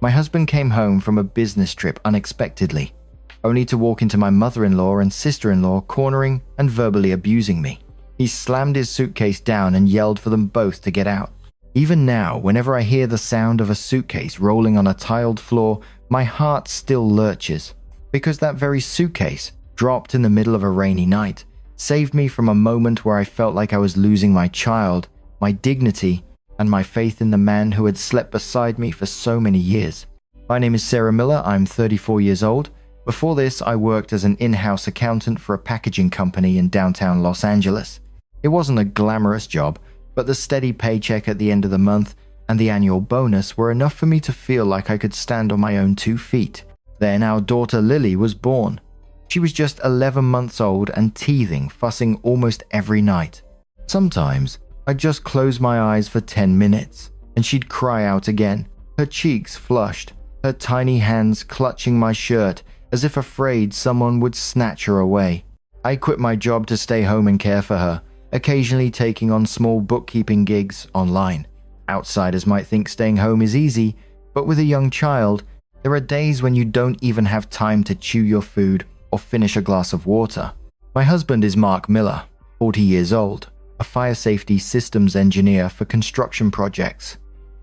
My husband came home from a business trip unexpectedly, only to walk into my mother-in-law and sister-in-law cornering and verbally abusing me. He slammed his suitcase down and yelled for them both to get out. Even now, whenever I hear the sound of a suitcase rolling on a tiled floor, my heart still lurches, because that very suitcase, dropped in the middle of a rainy night, saved me from a moment where I felt like I was losing my child, my dignity, and my faith in the man who had slept beside me for so many years. My name is Sarah Miller. I'm 34 years old. Before this, I worked as an in-house accountant for a packaging company in downtown Los Angeles. It wasn't a glamorous job, but the steady paycheck at the end of the month and the annual bonus were enough for me to feel like I could stand on my own 2 feet. Then our daughter Lily was born. She was just 11 months old and teething, fussing almost every night. Sometimes, I'd just close my eyes for 10 minutes, and she'd cry out again, her cheeks flushed, her tiny hands clutching my shirt as if afraid someone would snatch her away. I quit my job to stay home and care for her, occasionally taking on small bookkeeping gigs online. Outsiders might think staying home is easy, but with a young child, there are days when you don't even have time to chew your food or finish a glass of water. My husband is Mark Miller, 40 years old, a fire safety systems engineer for construction projects.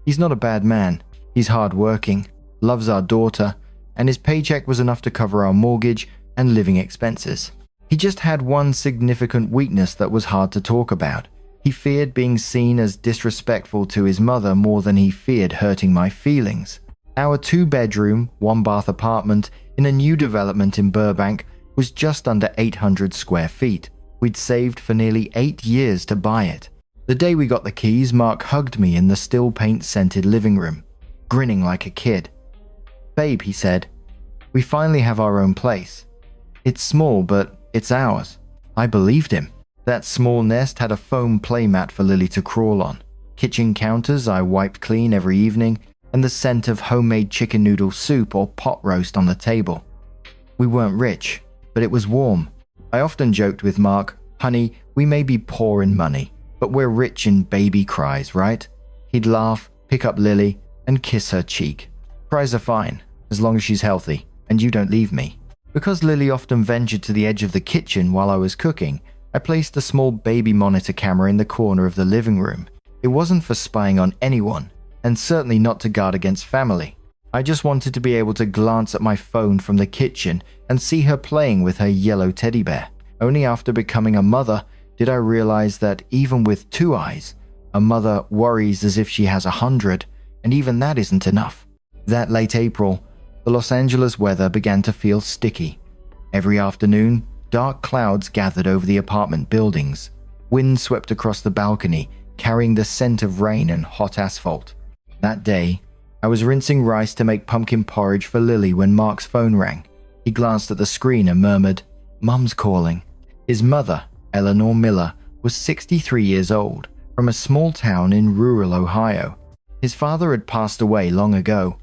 He's not a bad man. He's hardworking, loves our daughter, and his paycheck was enough to cover our mortgage and living expenses. He just had one significant weakness that was hard to talk about. He feared being seen as disrespectful to his mother more than he feared hurting my feelings. Our 2-bedroom, 1-bath apartment in a new development in Burbank was just under 800 square feet. We'd saved for nearly 8 years to buy it. The day we got the keys, Mark hugged me in the still paint-scented living room, grinning like a kid. "Babe," he said, "we finally have our own place. It's small, but it's ours." I believed him. That small nest had a foam playmat for Lily to crawl on, kitchen counters I wiped clean every evening, and the scent of homemade chicken noodle soup or pot roast on the table. We weren't rich, but it was warm. I often joked with Mark, "Honey, we may be poor in money, but we're rich in baby cries, right?" He'd laugh, pick up Lily, and kiss her cheek. "Cries are fine, as long as she's healthy, and you don't leave me." Because Lily often ventured to the edge of the kitchen while I was cooking, I placed a small baby monitor camera in the corner of the living room. It wasn't for spying on anyone, and certainly not to guard against family. I just wanted to be able to glance at my phone from the kitchen and see her playing with her yellow teddy bear. Only after becoming a mother did I realize that even with 2 eyes, a mother worries as if she has 100, and even that isn't enough. That late April, the Los Angeles weather began to feel sticky. Every afternoon, dark clouds gathered over the apartment buildings. Wind swept across the balcony, carrying the scent of rain and hot asphalt. That day, I was rinsing rice to make pumpkin porridge for Lily when Mark's phone rang. He glanced at the screen and murmured, "Mum's calling." His mother, Eleanor Miller, was 63 years old, from a small town in rural Ohio. His father had passed away long ago,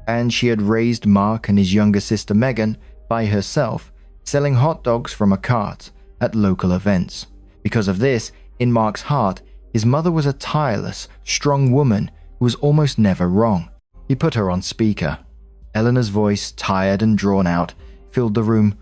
and she had raised Mark and his younger sister Megan by herself, selling hot dogs from a cart at local events. Because of this, in Mark's heart, his mother was a tireless, strong woman who was almost never wrong. He put her on speaker. Eleanor's voice, tired and drawn out, filled the room.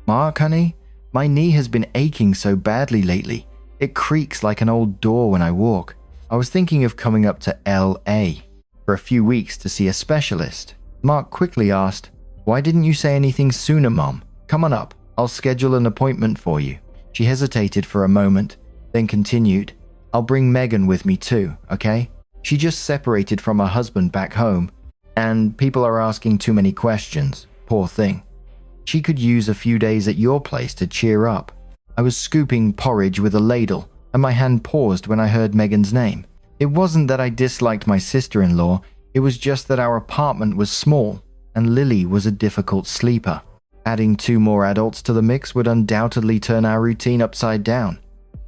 "Mark, honey, my knee has been aching so badly lately. It creaks like an old door when I walk. I was thinking of coming up to LA for a few weeks to see a specialist." Mark quickly asked, "Why didn't you say anything sooner, Mom? Come on up. I'll schedule an appointment for you." She hesitated for a moment, then continued, "I'll bring Megan with me too, okay? She just separated from her husband back home, and people are asking too many questions. Poor thing. She could use a few days at your place to cheer up." I was scooping porridge with a ladle, and my hand paused when I heard Megan's name. It wasn't that I disliked my sister-in-law, it was just that our apartment was small, and Lily was a difficult sleeper. Adding 2 more adults to the mix would undoubtedly turn our routine upside down.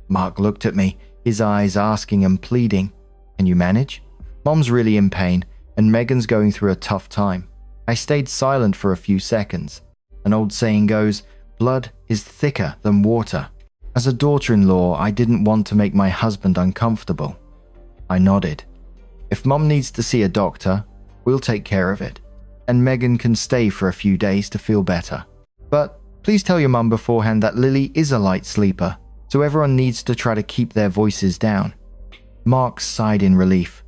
Mark looked at me, his eyes asking and pleading, "Can you manage? Mom's really in pain, and Megan's going through a tough time." I stayed silent for a few seconds. An old saying goes, blood is thicker than water. As a daughter-in-law, I didn't want to make my husband uncomfortable. I nodded. "If Mom needs to see a doctor, we'll take care of it. and Megan can stay for a few days to feel better. But please tell your mum beforehand that Lily is a light sleeper, so everyone needs to try to keep their voices down." Mark sighed in relief.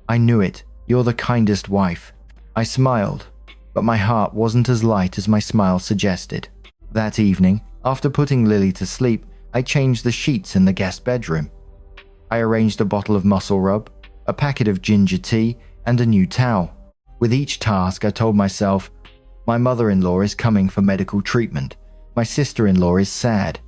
"I knew it. You're the kindest wife." I smiled, but my heart wasn't as light as my smile suggested. That evening, after putting Lily to sleep, I changed the sheets in the guest bedroom. I arranged a bottle of muscle rub, a packet of ginger tea, and a new towel. With each task, I told myself, my mother-in-law is coming for medical treatment. My sister-in-law is sad.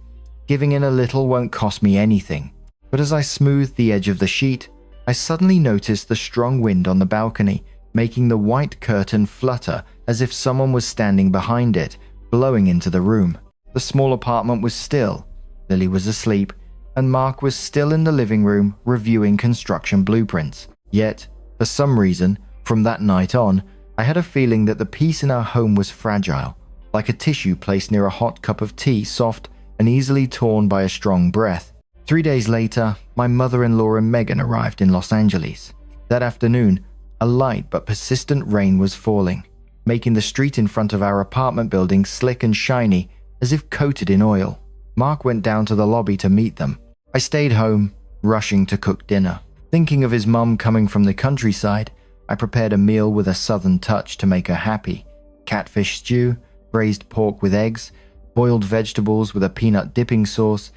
Giving in a little won't cost me anything. But as I smoothed the edge of the sheet, I suddenly noticed the strong wind on the balcony, making the white curtain flutter as if someone was standing behind it, blowing into the room. The small apartment was still. Lily was asleep, and Mark was still in the living room reviewing construction blueprints. Yet, for some reason, from that night on, I had a feeling that the peace in our home was fragile, like a tissue placed near a hot cup of tea, soft and easily torn by a strong breath. 3 days later, my mother-in-law and Megan arrived in Los Angeles. That afternoon, a light but persistent rain was falling, making the street in front of our apartment building slick and shiny, as if coated in oil. Mark went down to the lobby to meet them. I stayed home, rushing to cook dinner. Thinking of his mum coming from the countryside, I prepared a meal with a southern touch to make her happy. Catfish stew, braised pork with eggs, boiled vegetables with a peanut dipping sauce,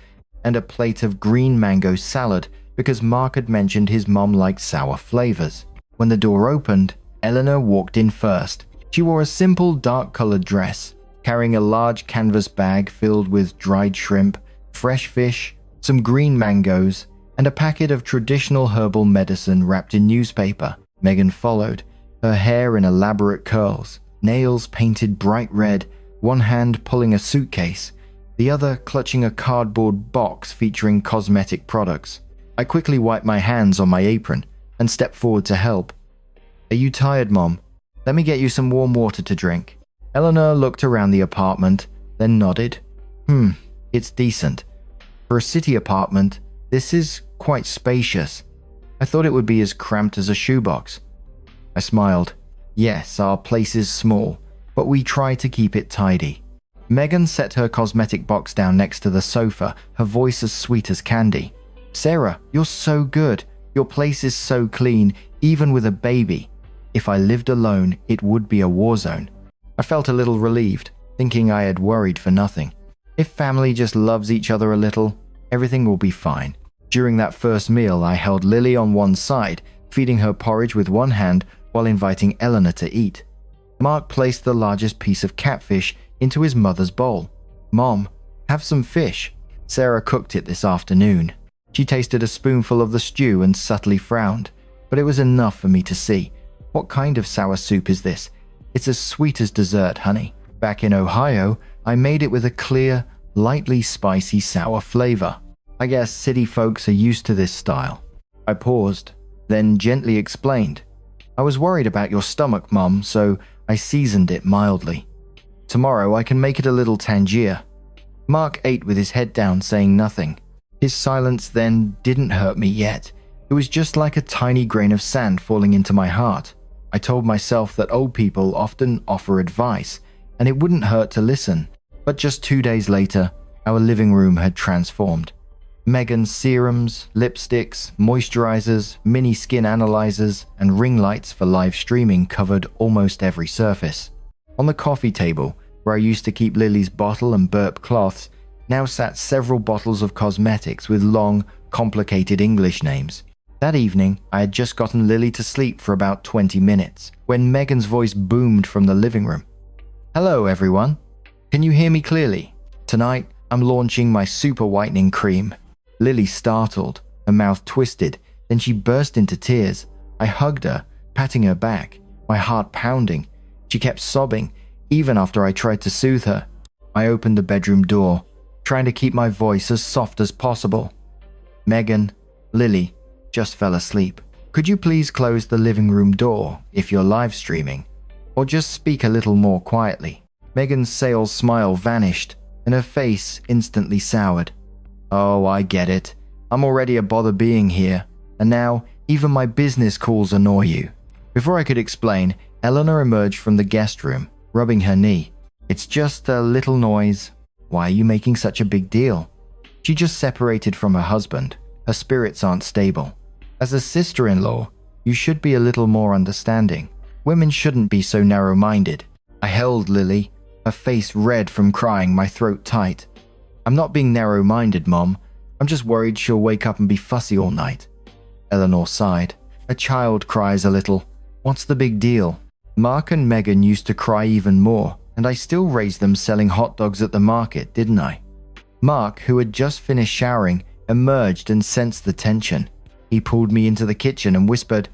and a plate of green mango salad because Mark had mentioned his mum liked sour flavors. When the door opened, Eleanor walked in first. She wore a simple dark-colored dress, carrying a large canvas bag filled with dried shrimp, fresh fish, some green mangoes, and a packet of traditional herbal medicine wrapped in newspaper. Megan followed, her hair in elaborate curls, nails painted bright red, one hand pulling a suitcase, the other clutching a cardboard box featuring cosmetic products. I quickly wiped my hands on my apron and stepped forward to help. "Are you tired, Mom? Let me get you some warm water to drink." Eleanor looked around the apartment, then nodded. It's decent. For a city apartment, this is quite spacious. I thought it would be as cramped as a shoebox." I smiled. "Yes, our place is small, but we try to keep it tidy." Megan set her cosmetic box down next to the sofa, her voice as sweet as candy. "Sarah, you're so good. Your place is so clean, even with a baby. If I lived alone, it would be a war zone." I felt a little relieved, thinking I had worried for nothing. If family just loves each other a little, everything will be fine. During that first meal, I held Lily on one side, feeding her porridge with one hand while inviting Eleanor to eat. Mark placed the largest piece of catfish into his mother's bowl. "Mom, have some fish. Sarah cooked it this afternoon." She tasted a spoonful of the stew and subtly frowned, but it was enough for me to see. "What kind of sour soup is this? It's as sweet as dessert, honey. Back in Ohio, I made it with a clear, lightly spicy sour flavor. I guess city folks are used to this style." I paused, then gently explained. "I was worried about your stomach, Mom, so I seasoned it mildly. Tomorrow I can make it a little tangier." Mark ate with his head down, saying nothing. His silence then didn't hurt me yet. It was just like a tiny grain of sand falling into my heart. I told myself that old people often offer advice, and it wouldn't hurt to listen. But just 2 days later, our living room had transformed. Megan's serums, lipsticks, moisturizers, mini skin analyzers, and ring lights for live streaming covered almost every surface. On the coffee table, where I used to keep Lily's bottle and burp cloths, now sat several bottles of cosmetics with long, complicated English names. That evening, I had just gotten Lily to sleep for about 20 minutes, when Megan's voice boomed from the living room. "Hello, everyone. Can you hear me clearly? Tonight, I'm launching my super whitening cream." Lily startled, her mouth twisted, then she burst into tears. I hugged her, patting her back, my heart pounding. She kept sobbing, even after I tried to soothe her. I opened the bedroom door, trying to keep my voice as soft as possible. "Megan, Lily just fell asleep. Could you please close the living room door if you're live streaming? Or just speak a little more quietly?" Megan's sales smile vanished, and her face instantly soured. "Oh, I get it. I'm already a bother being here, and now even my business calls annoy you." Before I could explain, Eleanor emerged from the guest room, rubbing her knee. It's just a little noise. Why are you making such a big deal? She just separated from her husband. Her spirits aren't stable. As a sister-in-law, you should be a little more understanding. Women shouldn't be so narrow-minded. I held Lily, her face red from crying, my throat tight. I'm not being narrow-minded, Mom. I'm just worried she'll wake up and be fussy all night. Eleanor sighed. A child cries a little. What's the big deal? Mark and Megan used to cry even more, and I still raised them selling hot dogs at the market, didn't I? Mark, who had just finished showering, emerged and sensed the tension. He pulled me into the kitchen and whispered,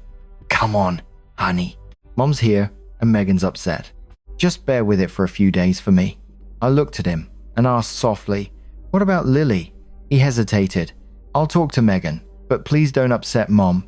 "Come on, honey. Mom's here and Megan's upset. Just bear with it for a few days for me." I looked at him and asked softly, "What about Lily?" He hesitated. "I'll talk to Megan, but please don't upset Mom."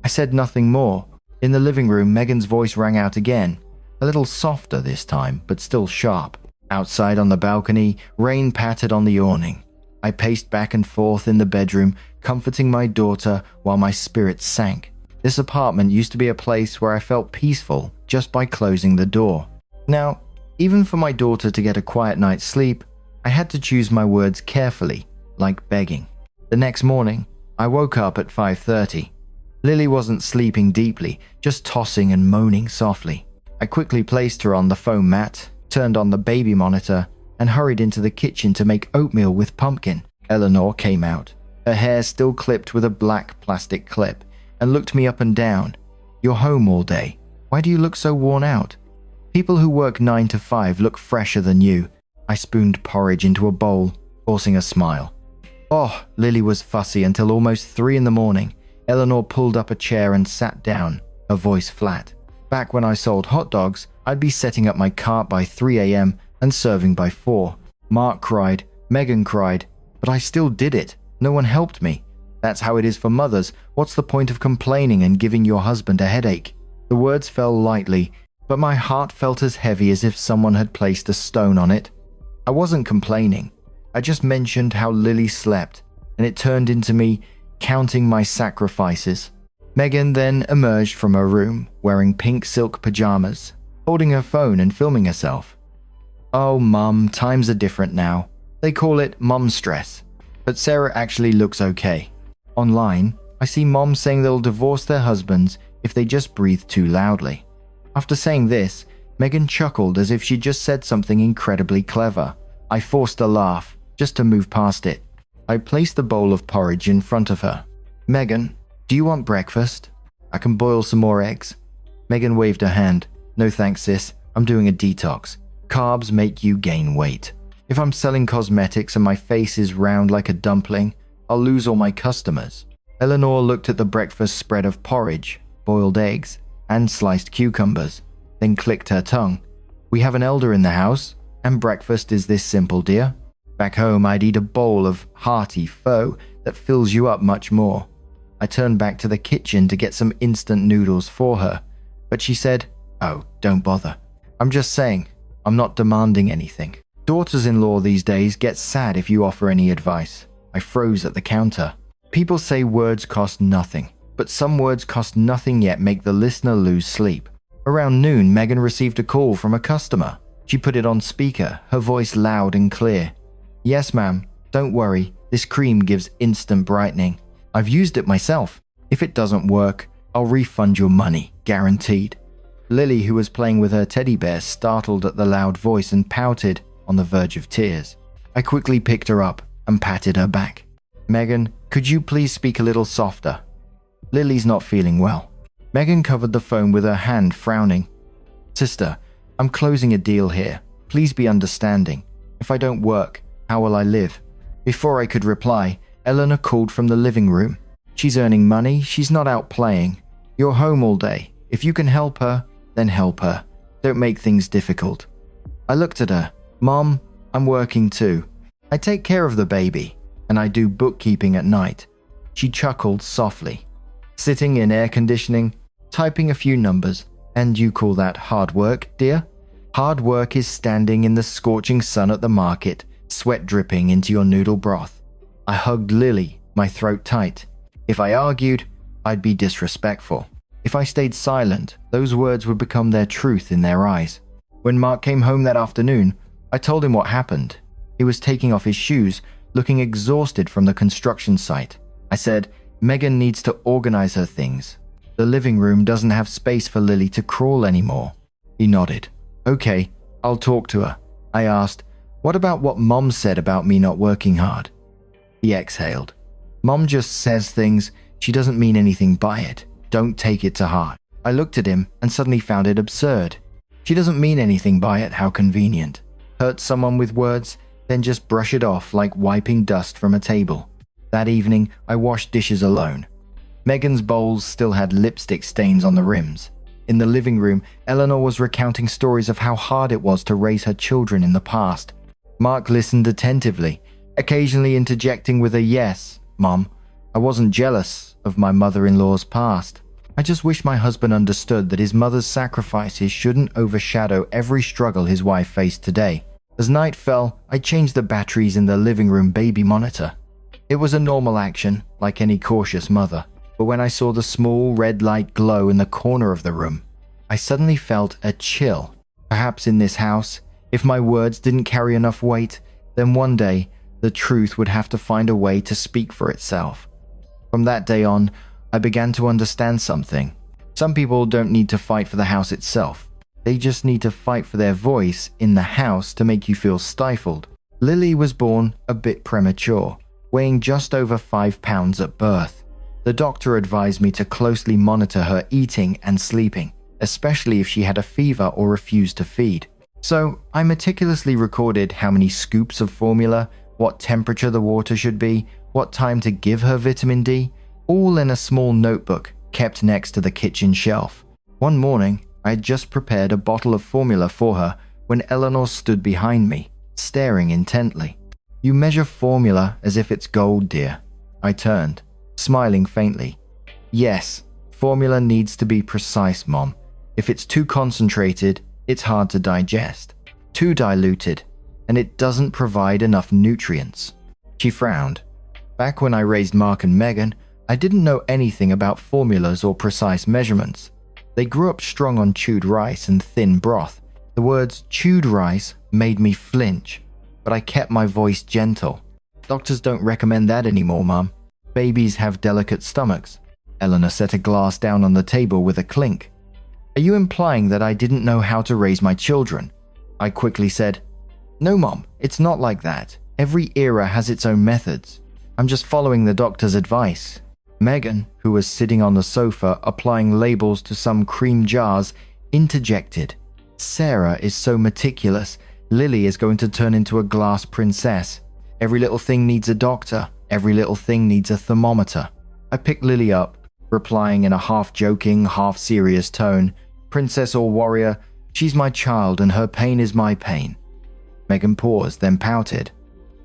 I said nothing more. In the living room, Megan's voice rang out again, a little softer this time, but still sharp. Outside on the balcony, rain pattered on the awning. I paced back and forth in the bedroom, comforting my daughter while my spirits sank. This apartment used to be a place where I felt peaceful just by closing the door. Now, even for my daughter to get a quiet night's sleep, I had to choose my words carefully, like begging. The next morning, I woke up at 5:30. Lily wasn't sleeping deeply, just tossing and moaning softly. I quickly placed her on the foam mat, turned on the baby monitor, and hurried into the kitchen to make oatmeal with pumpkin. Eleanor came out, her hair still clipped with a black plastic clip, and looked me up and down. "You're home all day. Why do you look so worn out? People who work 9 to 5 look fresher than you." I spooned porridge into a bowl, forcing a smile. Oh, Lily was fussy until almost 3 in the morning. Eleanor pulled up a chair and sat down, her voice flat. Back when I sold hot dogs, I'd be setting up my cart by 3 a.m. and serving by 4. Mark cried, Megan cried, but I still did it. No one helped me. That's how it is for mothers. What's the point of complaining and giving your husband a headache? The words fell lightly, but my heart felt as heavy as if someone had placed a stone on it. I wasn't complaining. I just mentioned how Lily slept, and it turned into me counting my sacrifices. Megan then emerged from her room, wearing pink silk pajamas, holding her phone and filming herself. "Oh, Mum, times are different now. They call it mom stress. But Sarah actually looks okay. Online, I see moms saying they'll divorce their husbands if they just breathe too loudly." After saying this, Megan chuckled as if she just said something incredibly clever. I forced a laugh, just to move past it. I placed the bowl of porridge in front of her. "Megan, do you want breakfast? I can boil some more eggs." Megan waved her hand. "No thanks, sis. I'm doing a detox. Carbs make you gain weight. If I'm selling cosmetics and my face is round like a dumpling, I'll lose all my customers." Eleanor looked at the breakfast spread of porridge, boiled eggs, and sliced cucumbers, then clicked her tongue. "We have an elder in the house, and breakfast is this simple, dear. Back home, I'd eat a bowl of hearty pho that fills you up much more." I turned back to the kitchen to get some instant noodles for her, but she said, "Oh, don't bother. I'm just saying, I'm not demanding anything." Daughters-in-law these days get sad if you offer any advice. I froze at the counter. People say words cost nothing, but some words cost nothing yet make the listener lose sleep. Around noon, Megan received a call from a customer. She put it on speaker, her voice loud and clear. "Yes, ma'am. Don't worry. This cream gives instant brightening. I've used it myself. If it doesn't work, I'll refund your money, guaranteed." Lily, who was playing with her teddy bear, startled at the loud voice and pouted, on the verge of tears. I quickly picked her up and patted her back. "Megan, could you please speak a little softer? Lily's not feeling well." Megan covered the phone with her hand, frowning. "Sister, I'm closing a deal here. Please be understanding. If I don't work, how will I live?" Before I could reply, Eleanor called from the living room. "She's earning money. She's not out playing. You're home all day. If you can help her, then help her. Don't make things difficult." I looked at her. "Mom, I'm working too. I take care of the baby, and I do bookkeeping at night." She chuckled softly. "Sitting in air conditioning, typing a few numbers, and you call that hard work, dear? Hard work is standing in the scorching sun at the market, sweat dripping into your noodle broth." I hugged Lily, my throat tight. If I argued, I'd be disrespectful. If I stayed silent, those words would become their truth in their eyes. When Mark came home that afternoon, I told him what happened. He was taking off his shoes, looking exhausted from the construction site. I said, Megan needs to organize her things. The living room doesn't have space for Lily to crawl anymore. He nodded. Okay, I'll talk to her. I asked, what about what Mom said about me not working hard? He exhaled. Mom just says things. She doesn't mean anything by it. Don't take it to heart. I looked at him and suddenly found it absurd. She doesn't mean anything by it, how convenient. Hurt someone with words, then just brush it off like wiping dust from a table. That evening, I washed dishes alone. Megan's bowls still had lipstick stains on the rims. In the living room, Eleanor was recounting stories of how hard it was to raise her children in the past. Mark listened attentively, occasionally interjecting with a yes, Mom. I wasn't jealous of my mother-in-law's past. I just wish my husband understood that his mother's sacrifices shouldn't overshadow every struggle his wife faced today. As night fell, I changed the batteries in the living room baby monitor. It was a normal action, like any cautious mother, but when I saw the small red light glow in the corner of the room, I suddenly felt a chill. Perhaps in this house, if my words didn't carry enough weight, then one day the truth would have to find a way to speak for itself. From that day on, I began to understand something. Some people don't need to fight for the house itself. They just need to fight for their voice in the house to make you feel stifled. Lily was born a bit premature, weighing just over 5 pounds at birth. The doctor advised me to closely monitor her eating and sleeping, especially if she had a fever or refused to feed. So I meticulously recorded how many scoops of formula, what temperature the water should be, what time to give her vitamin D, all in a small notebook kept next to the kitchen shelf. One morning, I had just prepared a bottle of formula for her when Eleanor stood behind me, staring intently. You measure formula as if it's gold, dear. I turned, smiling faintly. Yes, formula needs to be precise, Mom. If it's too concentrated, it's hard to digest. Too diluted, and it doesn't provide enough nutrients. She frowned. Back when I raised Mark and Megan, I didn't know anything about formulas or precise measurements. They grew up strong on chewed rice and thin broth. The words chewed rice made me flinch, but I kept my voice gentle. Doctors don't recommend that anymore, Mom. Babies have delicate stomachs. Eleanor set a glass down on the table with a clink. Are you implying that I didn't know how to raise my children? I quickly said, No, Mom, it's not like that. Every era has its own methods. I'm just following the doctor's advice. Megan, who was sitting on the sofa applying labels to some cream jars, interjected. Sarah is so meticulous. Lily is going to turn into a glass princess. Every little thing needs a doctor. Every little thing needs a thermometer. I picked Lily up, replying in a half-joking, half-serious tone. Princess or warrior, she's my child and her pain is my pain. Megan paused, then pouted.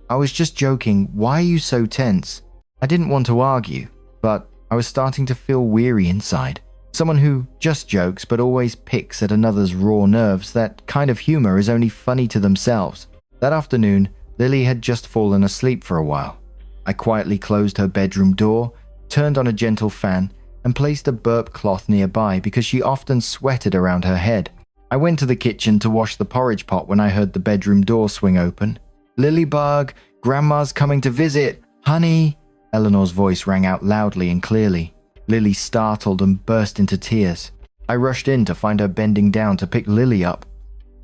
I was just joking. Why are you so tense? I didn't want to argue, but I was starting to feel weary inside. Someone who just jokes but always picks at another's raw nerves, that kind of humor is only funny to themselves. That afternoon, Lily had just fallen asleep for a while. I quietly closed her bedroom door, turned on a gentle fan, and placed a burp cloth nearby because she often sweated around her head. I went to the kitchen to wash the porridge pot when I heard the bedroom door swing open. Lilybug, Grandma's coming to visit. Honey, Eleanor's voice rang out loudly and clearly. Lily startled and burst into tears. I rushed in to find her bending down to pick Lily up.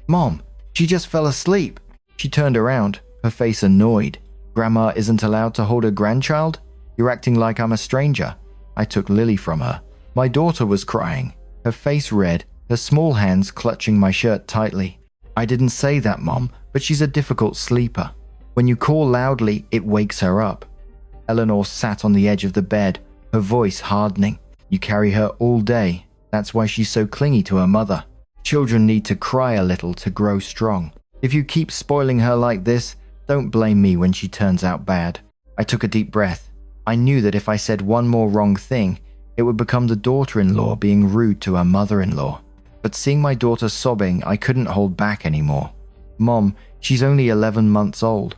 Mom, she just fell asleep. She turned around, her face annoyed. Grandma isn't allowed to hold her grandchild? You're acting like I'm a stranger. I took Lily from her. My daughter was crying, her face red, her small hands clutching my shirt tightly. I didn't say that, Mom, but she's a difficult sleeper. When you call loudly, it wakes her up. Eleanor sat on the edge of the bed, her voice hardening. You carry her all day. That's why she's so clingy to her mother. Children need to cry a little to grow strong. If you keep spoiling her like this, don't blame me when she turns out bad. I took a deep breath. I knew that if I said one more wrong thing, it would become the daughter-in-law being rude to her mother-in-law. But seeing my daughter sobbing, I couldn't hold back anymore. Mom, she's only 11 months old.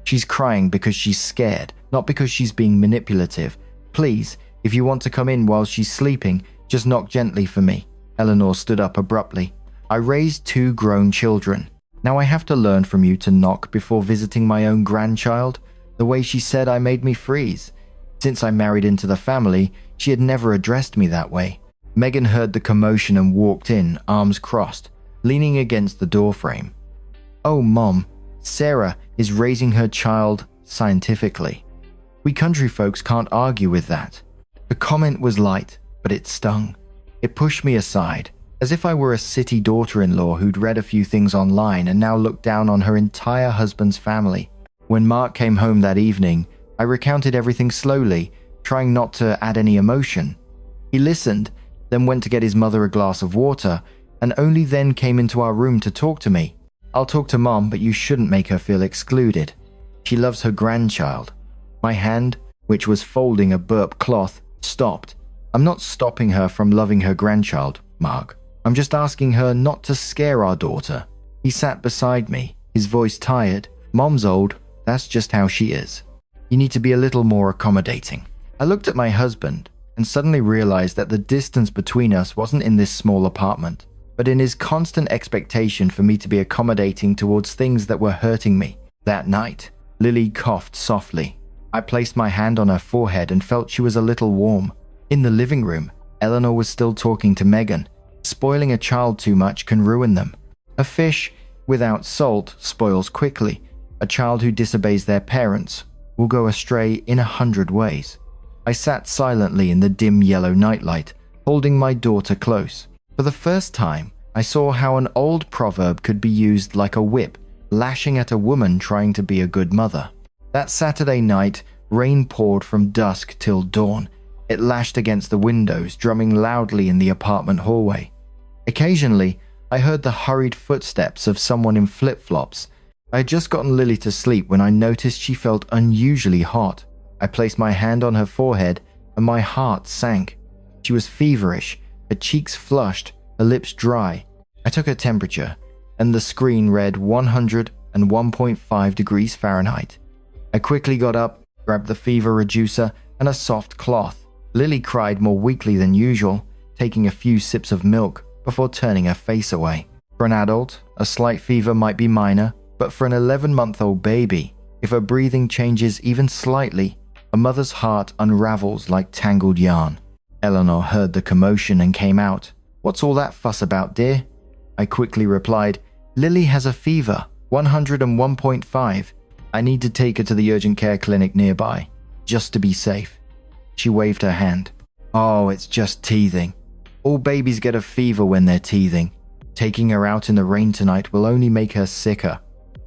She's crying because she's scared, not because she's being manipulative. Please, if you want to come in while she's sleeping, Just knock gently for me." Eleanor stood up abruptly. "I raised 2 grown children. Now I have to learn from you to knock before visiting my own grandchild." The way she said I made me freeze. Since I married into the family, she had never addressed me that way. Megan heard the commotion and walked in, arms crossed, leaning against the doorframe. "Oh, Mom, Sarah is raising her child scientifically. We country folks can't argue with that." The comment was light, but it stung. It pushed me aside, as if I were a city daughter-in-law who'd read a few things online and now looked down on her entire husband's family. When Mark came home that evening, I recounted everything slowly, trying not to add any emotion. He listened, then went to get his mother a glass of water, and only then came into our room to talk to me. "I'll talk to Mom, but you shouldn't make her feel excluded. She loves her grandchild." My hand, which was folding a burp cloth, stopped. "I'm not stopping her from loving her grandchild, Mark. I'm just asking her not to scare our daughter." He sat beside me, his voice tired. "Mom's old, that's just how she is. You need to be a little more accommodating." I looked at my husband and suddenly realized that the distance between us wasn't in this small apartment, but in his constant expectation for me to be accommodating towards things that were hurting me. That night, Lily coughed softly. I placed my hand on her forehead and felt she was a little warm. In the living room, Eleanor was still talking to Megan. Spoiling a child too much can ruin them. A fish without salt spoils quickly. A child who disobeys their parents will go astray in 100 ways. I sat silently in the dim yellow nightlight, holding my daughter close. For the first time, I saw how an old proverb could be used like a whip, lashing at a woman trying to be a good mother. That Saturday night, rain poured from dusk till dawn. It lashed against the windows, drumming loudly in the apartment hallway. Occasionally, I heard the hurried footsteps of someone in flip-flops. I had just gotten Lily to sleep when I noticed she felt unusually hot. I placed my hand on her forehead and my heart sank. She was feverish, her cheeks flushed, her lips dry. I took her temperature, and the screen read 101.5 degrees Fahrenheit. I quickly got up, grabbed the fever reducer and a soft cloth. Lily cried more weakly than usual, taking a few sips of milk before turning her face away. For an adult, a slight fever might be minor, but for an 11-month-old baby, if her breathing changes even slightly, a mother's heart unravels like tangled yarn. Eleanor heard the commotion and came out. "What's all that fuss about, dear?" I quickly replied, "Lily has a fever, 101.5. I need to take her to the urgent care clinic nearby, just to be safe." She waved her hand. "Oh, it's just teething. All babies get a fever when they're teething. Taking her out in the rain tonight will only make her sicker."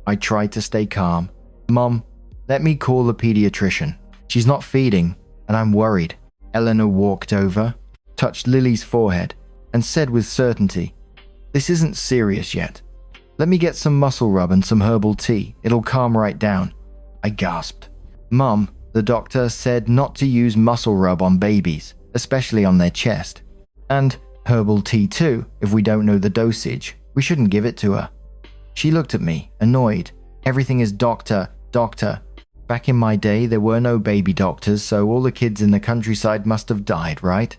I tried to stay calm. "Mom, let me call the pediatrician. She's not feeding, and I'm worried." Eleanor walked over, touched Lily's forehead, and said with certainty, "This isn't serious yet. Let me get some muscle rub and some herbal tea. It'll calm right down." I gasped. "Mom, the doctor said not to use muscle rub on babies, especially on their chest. And herbal tea too, if we don't know the dosage. We shouldn't give it to her." She looked at me, annoyed. "Everything is doctor, doctor." Back in my day, there were no baby doctors, so all the kids in the countryside must have died, right?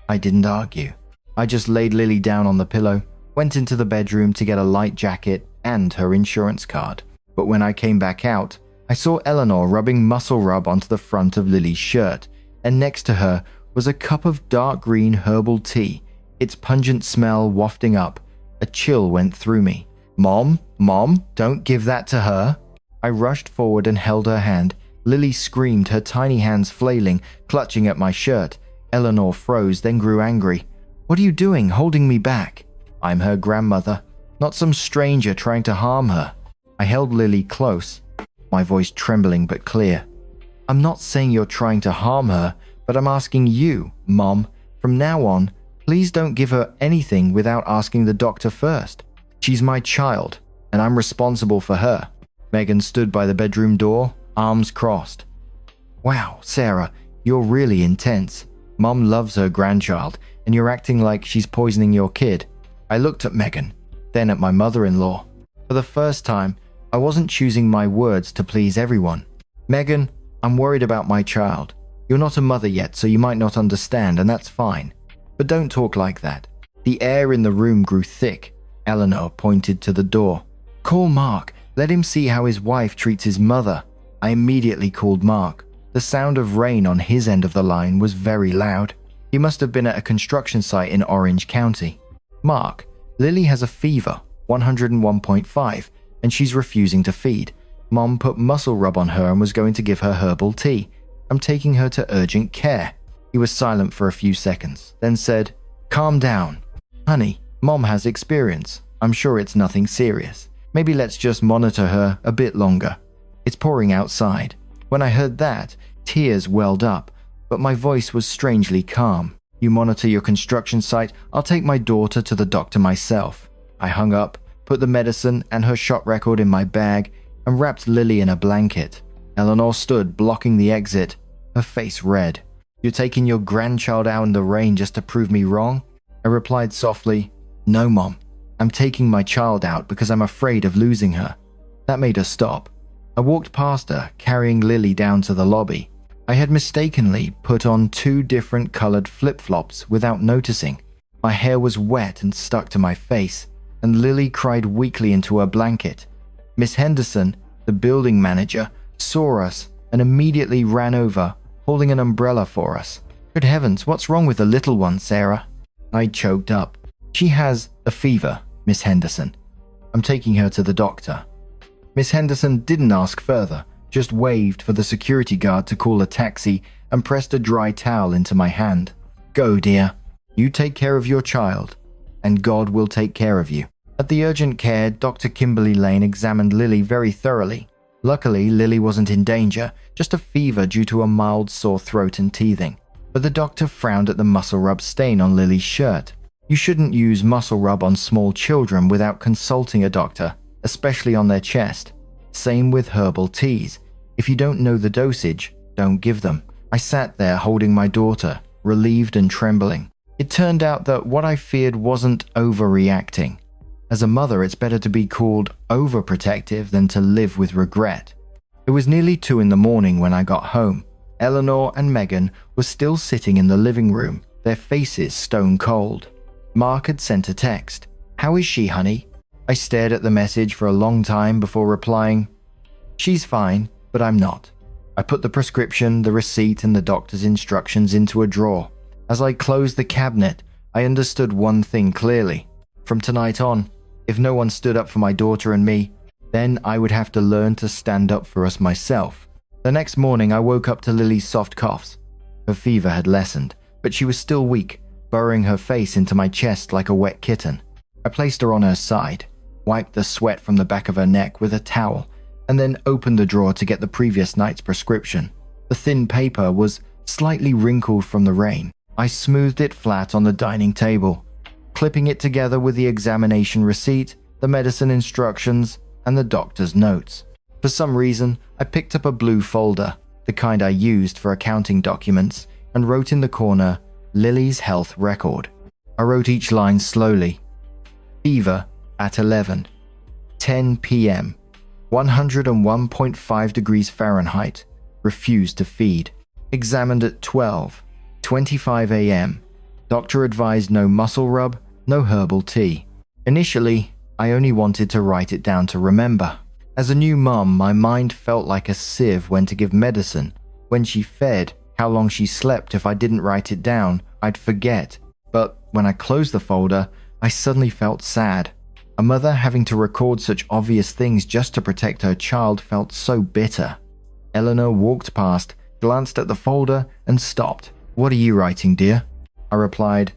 I didn't argue. I just laid Lily down on the pillow, went into the bedroom to get a light jacket and her insurance card. But when I came back out, I saw Eleanor rubbing muscle rub onto the front of Lily's shirt, and next to her was a cup of dark green herbal tea, its pungent smell wafting up. A chill went through me. Mom, don't give that to her." I rushed forward and held her hand. Lily screamed, her tiny hands flailing, clutching at my shirt. Eleanor froze, then grew angry. "What are you doing, holding me back? I'm her grandmother, not some stranger trying to harm her." I held Lily close, my voice trembling but clear. "I'm not saying you're trying to harm her, but I'm asking you, Mom, from now on, please don't give her anything without asking the doctor first. She's my child, and I'm responsible for her." Megan stood by the bedroom door, arms crossed. "Wow, Sarah, you're really intense. Mom loves her grandchild, and you're acting like she's poisoning your kid." I looked at Megan, then at my mother-in-law. For the first time, I wasn't choosing my words to please everyone. "Megan, I'm worried about my child. You're not a mother yet, so you might not understand, and that's fine. But don't talk like that. The air in the room grew thick. Eleanor pointed to the door. Call Mark. Let him see how his wife treats his mother. I immediately called Mark. The sound of rain on his end of the line was very loud. He must have been at a construction site in Orange County. Mark, Lily has a fever, 101.5, and she's refusing to feed. Mom put muscle rub on her and was going to give her herbal tea. I'm taking her to urgent care. He was silent for a few seconds, then said, Calm down. Honey, Mom has experience. I'm sure it's nothing serious. Maybe let's just monitor her a bit longer. It's pouring outside. When I heard that, tears welled up, but my voice was strangely calm. You monitor your construction site, I'll take my daughter to the doctor myself. I hung up, put the medicine and her shot record in my bag, and wrapped Lily in a blanket. Eleanor stood blocking the exit, her face red. You're taking your grandchild out in the rain just to prove me wrong? I replied softly, No, Mom. I'm taking my child out because I'm afraid of losing her. That made her stop. I walked past her, carrying Lily down to the lobby. I had mistakenly put on 2 different colored flip-flops without noticing. My hair was wet and stuck to my face, and Lily cried weakly into her blanket. Miss Henderson, the building manager, saw us and immediately ran over, holding an umbrella for us. Good heavens, what's wrong with the little one, Sarah? I choked up. She has a fever, Miss Henderson. I'm taking her to the doctor. Miss Henderson didn't ask further, just waved for the security guard to call a taxi and pressed a dry towel into my hand. Go, dear. You take care of your child, and God will take care of you. At the urgent care, Dr. Kimberly Lane examined Lily very thoroughly. Luckily, Lily wasn't in danger, just a fever due to a mild sore throat and teething. But the doctor frowned at the muscle rub stain on Lily's shirt. You shouldn't use muscle rub on small children without consulting a doctor, especially on their chest. Same with herbal teas. If you don't know the dosage, don't give them. I sat there holding my daughter, relieved and trembling. It turned out that what I feared wasn't overreacting. As a mother, it's better to be called overprotective than to live with regret. It was nearly 2 a.m. when I got home. Eleanor and Megan were still sitting in the living room, their faces stone cold. Mark had sent a text. How is she, honey? I stared at the message for a long time before replying, She's fine, but I'm not. I put the prescription, the receipt, and the doctor's instructions into a drawer. As I closed the cabinet, I understood one thing clearly. From tonight on, if no one stood up for my daughter and me, then I would have to learn to stand up for us myself. The next morning, I woke up to Lily's soft coughs. Her fever had lessened, but she was still weak, burrowing her face into my chest like a wet kitten. I placed her on her side, wiped the sweat from the back of her neck with a towel, and then opened the drawer to get the previous night's prescription. The thin paper was slightly wrinkled from the rain. I smoothed it flat on the dining table, clipping it together with the examination receipt, the medicine instructions, and the doctor's notes. For some reason, I picked up a blue folder, the kind I used for accounting documents, and wrote in the corner, Lily's health record. I wrote each line slowly. Fever at 11. 10 p.m. 101.5 degrees Fahrenheit. Refused to feed. Examined at 12. 25 a.m. Doctor advised no muscle rub, no herbal tea. Initially, I only wanted to write it down to remember. As a new mum, my mind felt like a sieve when to give medicine. When she fed, how long she slept, if I didn't write it down, I'd forget. But when I closed the folder, I suddenly felt sad. A mother having to record such obvious things just to protect her child felt so bitter. Eleanor walked past, glanced at the folder, and stopped. What are you writing, dear? I replied,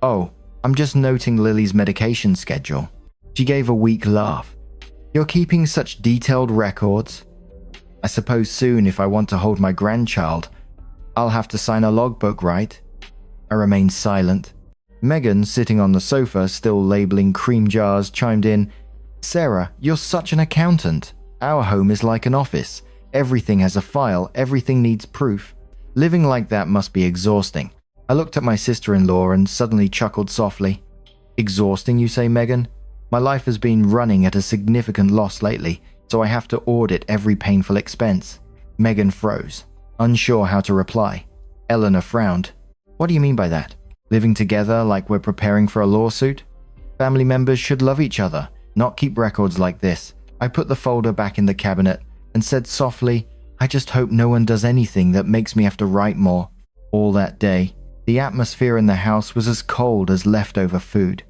Oh, I'm just noting Lily's medication schedule. She gave a weak laugh. You're keeping such detailed records. I suppose soon, if I want to hold my grandchild, I'll have to sign a logbook, right? I remained silent. Megan, sitting on the sofa, still labeling cream jars, chimed in, Sarah, you're such an accountant. Our home is like an office. Everything has a file, everything needs proof. Living like that must be exhausting. I looked at my sister-in-law and suddenly chuckled softly. Exhausting, you say, Megan? My life has been running at a significant loss lately, so I have to audit every painful expense. Megan froze, unsure how to reply. Eleanor frowned. What do you mean by that? Living together like we're preparing for a lawsuit? Family members should love each other, not keep records like this. I put the folder back in the cabinet and said softly, I just hope no one does anything that makes me have to write more. All that day, the atmosphere in the house was as cold as leftover food.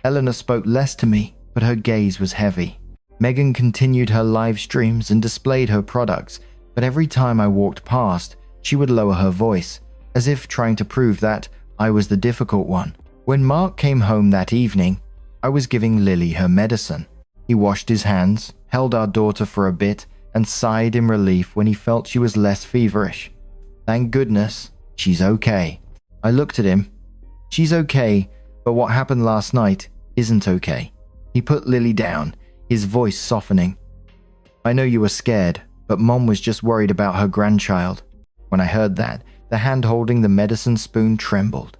Eleanor spoke less to me, but her gaze was heavy. Megan continued her live streams and displayed her products, but every time I walked past, she would lower her voice, as if trying to prove that I was the difficult one. When Mark came home that evening, I was giving Lily her medicine. He washed his hands, held our daughter for a bit, and sighed in relief when he felt she was less feverish. Thank goodness, she's okay. I looked at him. She's okay, but what happened last night isn't okay. He put Lily down, his voice softening. I know you were scared, but Mom was just worried about her grandchild. When I heard that, the hand holding the medicine spoon trembled.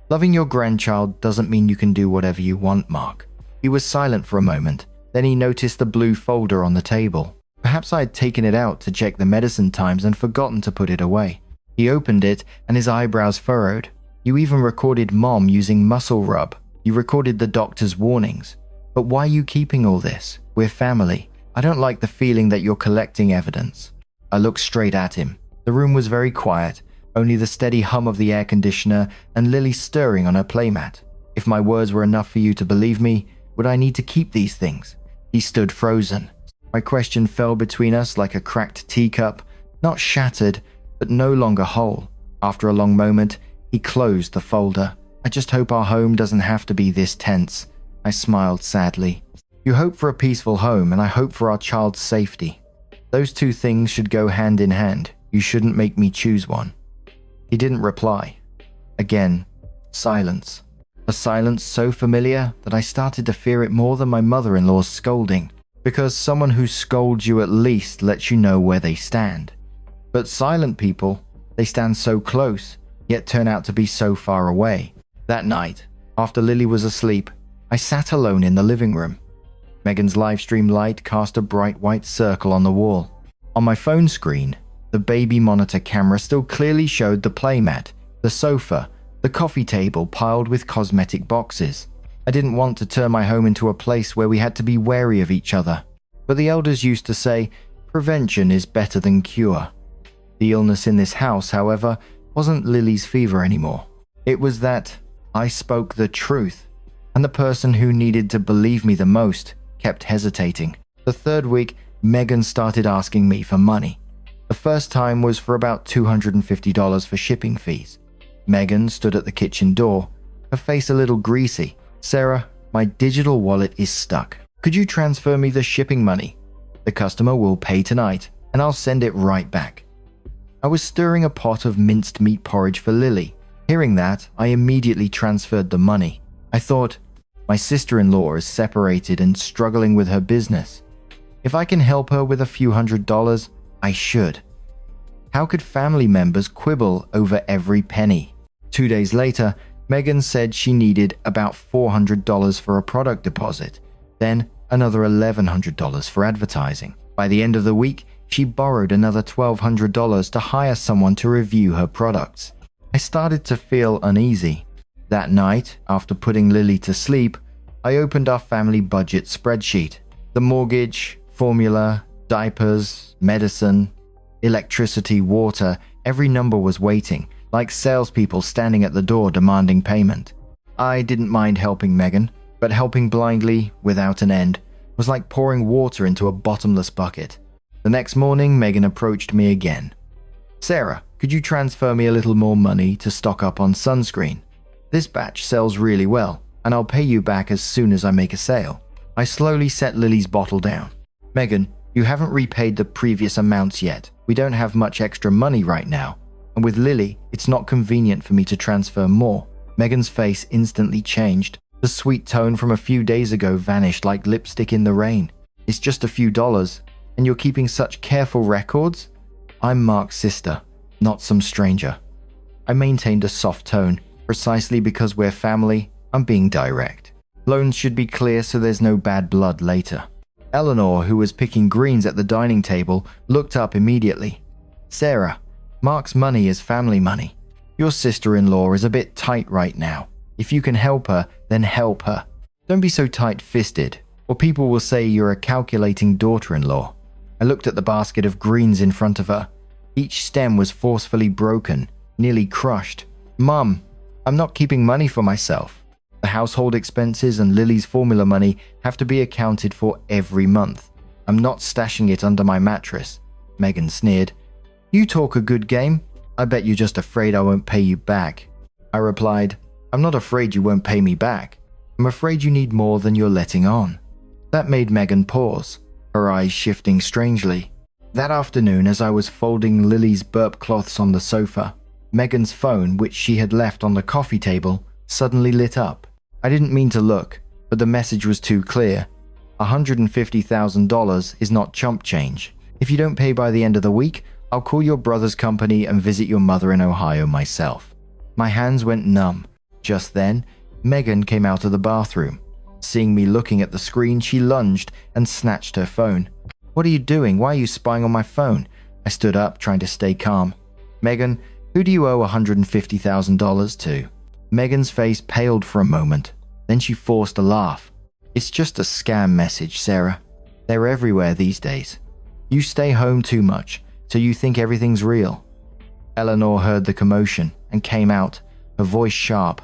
Loving your grandchild doesn't mean you can do whatever you want, Mark. He was silent for a moment. Then he noticed the blue folder on the table. Perhaps I had taken it out to check the medicine times and forgotten to put it away. He opened it and his eyebrows furrowed. You even recorded Mom using muscle rub. You recorded the doctor's warnings. But why are you keeping all this? We're family. I don't like the feeling that you're collecting evidence. I looked straight at him. The room was very quiet, only the steady hum of the air conditioner and Lily stirring on her playmat. If my words were enough for you to believe me, would I need to keep these things? He stood frozen. My question fell between us like a cracked teacup, not shattered, but no longer whole. After a long moment, he closed the folder. I just hope our home doesn't have to be this tense. I smiled sadly. You hope for a peaceful home, and I hope for our child's safety. Those two things should go hand in hand. You shouldn't make me choose one. He didn't reply. Again, silence. A silence so familiar that I started to fear it more than my mother-in-law's scolding, because someone who scolds you at least lets you know where they stand. But silent people, they stand so close, yet turn out to be so far away. That night, after Lily was asleep, I sat alone in the living room. Megan's livestream light cast a bright white circle on the wall. On my phone screen, the baby monitor camera still clearly showed the playmat, the sofa, the coffee table piled with cosmetic boxes. I didn't want to turn my home into a place where we had to be wary of each other. But the elders used to say, prevention is better than cure. The illness in this house, however, wasn't Lily's fever anymore. It was that I spoke the truth, and the person who needed to believe me the most kept hesitating. The third week, Megan started asking me for money. The first time was for about $250 for shipping fees. Megan stood at the kitchen door, her face a little greasy. Sarah, my digital wallet is stuck. Could you transfer me the shipping money? The customer will pay tonight, and I'll send it right back. I was stirring a pot of minced meat porridge for Lily. Hearing that, I immediately transferred the money. I thought, my sister-in-law is separated and struggling with her business. If I can help her with a few $100s, I should. How could family members quibble over every penny? 2 days later, Megan said she needed about $400 for a product deposit, then another $1,100 for advertising. By the end of the week, she borrowed another $1,200 to hire someone to review her products. I started to feel uneasy. That night, after putting Lily to sleep, I opened our family budget spreadsheet. The mortgage, formula, diapers, medicine, electricity, water, every number was waiting, like salespeople standing at the door demanding payment. I didn't mind helping Megan, but helping blindly, without an end, was like pouring water into a bottomless bucket. The next morning, Megan approached me again. Sarah, could you transfer me a little more money to stock up on sunscreen? This batch sells really well, and I'll pay you back as soon as I make a sale. I slowly set Lily's bottle down. Megan, you haven't repaid the previous amounts yet. We don't have much extra money right now. And with Lily, it's not convenient for me to transfer more. Megan's face instantly changed. The sweet tone from a few days ago vanished like lipstick in the rain. It's just a few dollars, and you're keeping such careful records? I'm Mark's sister, not some stranger. I maintained a soft tone. Precisely because we're family, I'm being direct. Loans should be clear so there's no bad blood later. Eleanor, who was picking greens at the dining table, looked up immediately. Sarah, Mark's money is family money. Your sister-in-law is a bit tight right now. If you can help her, then help her. Don't be so tight-fisted, or people will say you're a calculating daughter-in-law. I looked at the basket of greens in front of her. Each stem was forcefully broken, nearly crushed. Mum, I'm not keeping money for myself. The household expenses and Lily's formula money have to be accounted for every month. I'm not stashing it under my mattress. Megan sneered. You talk a good game. I bet you're just afraid I won't pay you back. I replied, I'm not afraid you won't pay me back. I'm afraid you need more than you're letting on. That made Megan pause, her eyes shifting strangely. That afternoon, as I was folding Lily's burp cloths on the sofa, Megan's phone, which she had left on the coffee table, suddenly lit up. I didn't mean to look, but the message was too clear. $150,000 is not chump change. If you don't pay by the end of the week, I'll call your brother's company and visit your mother in Ohio myself. My hands went numb. Just then, Megan came out of the bathroom. Seeing me looking at the screen, she lunged and snatched her phone. What are you doing? Why are you spying on my phone? I stood up, trying to stay calm. Megan, who do you owe $150,000 to? Megan's face paled for a moment. Then she forced a laugh. It's just a scam message, Sarah. They're everywhere these days. You stay home too much, so you think everything's real. Eleanor heard the commotion and came out, her voice sharp.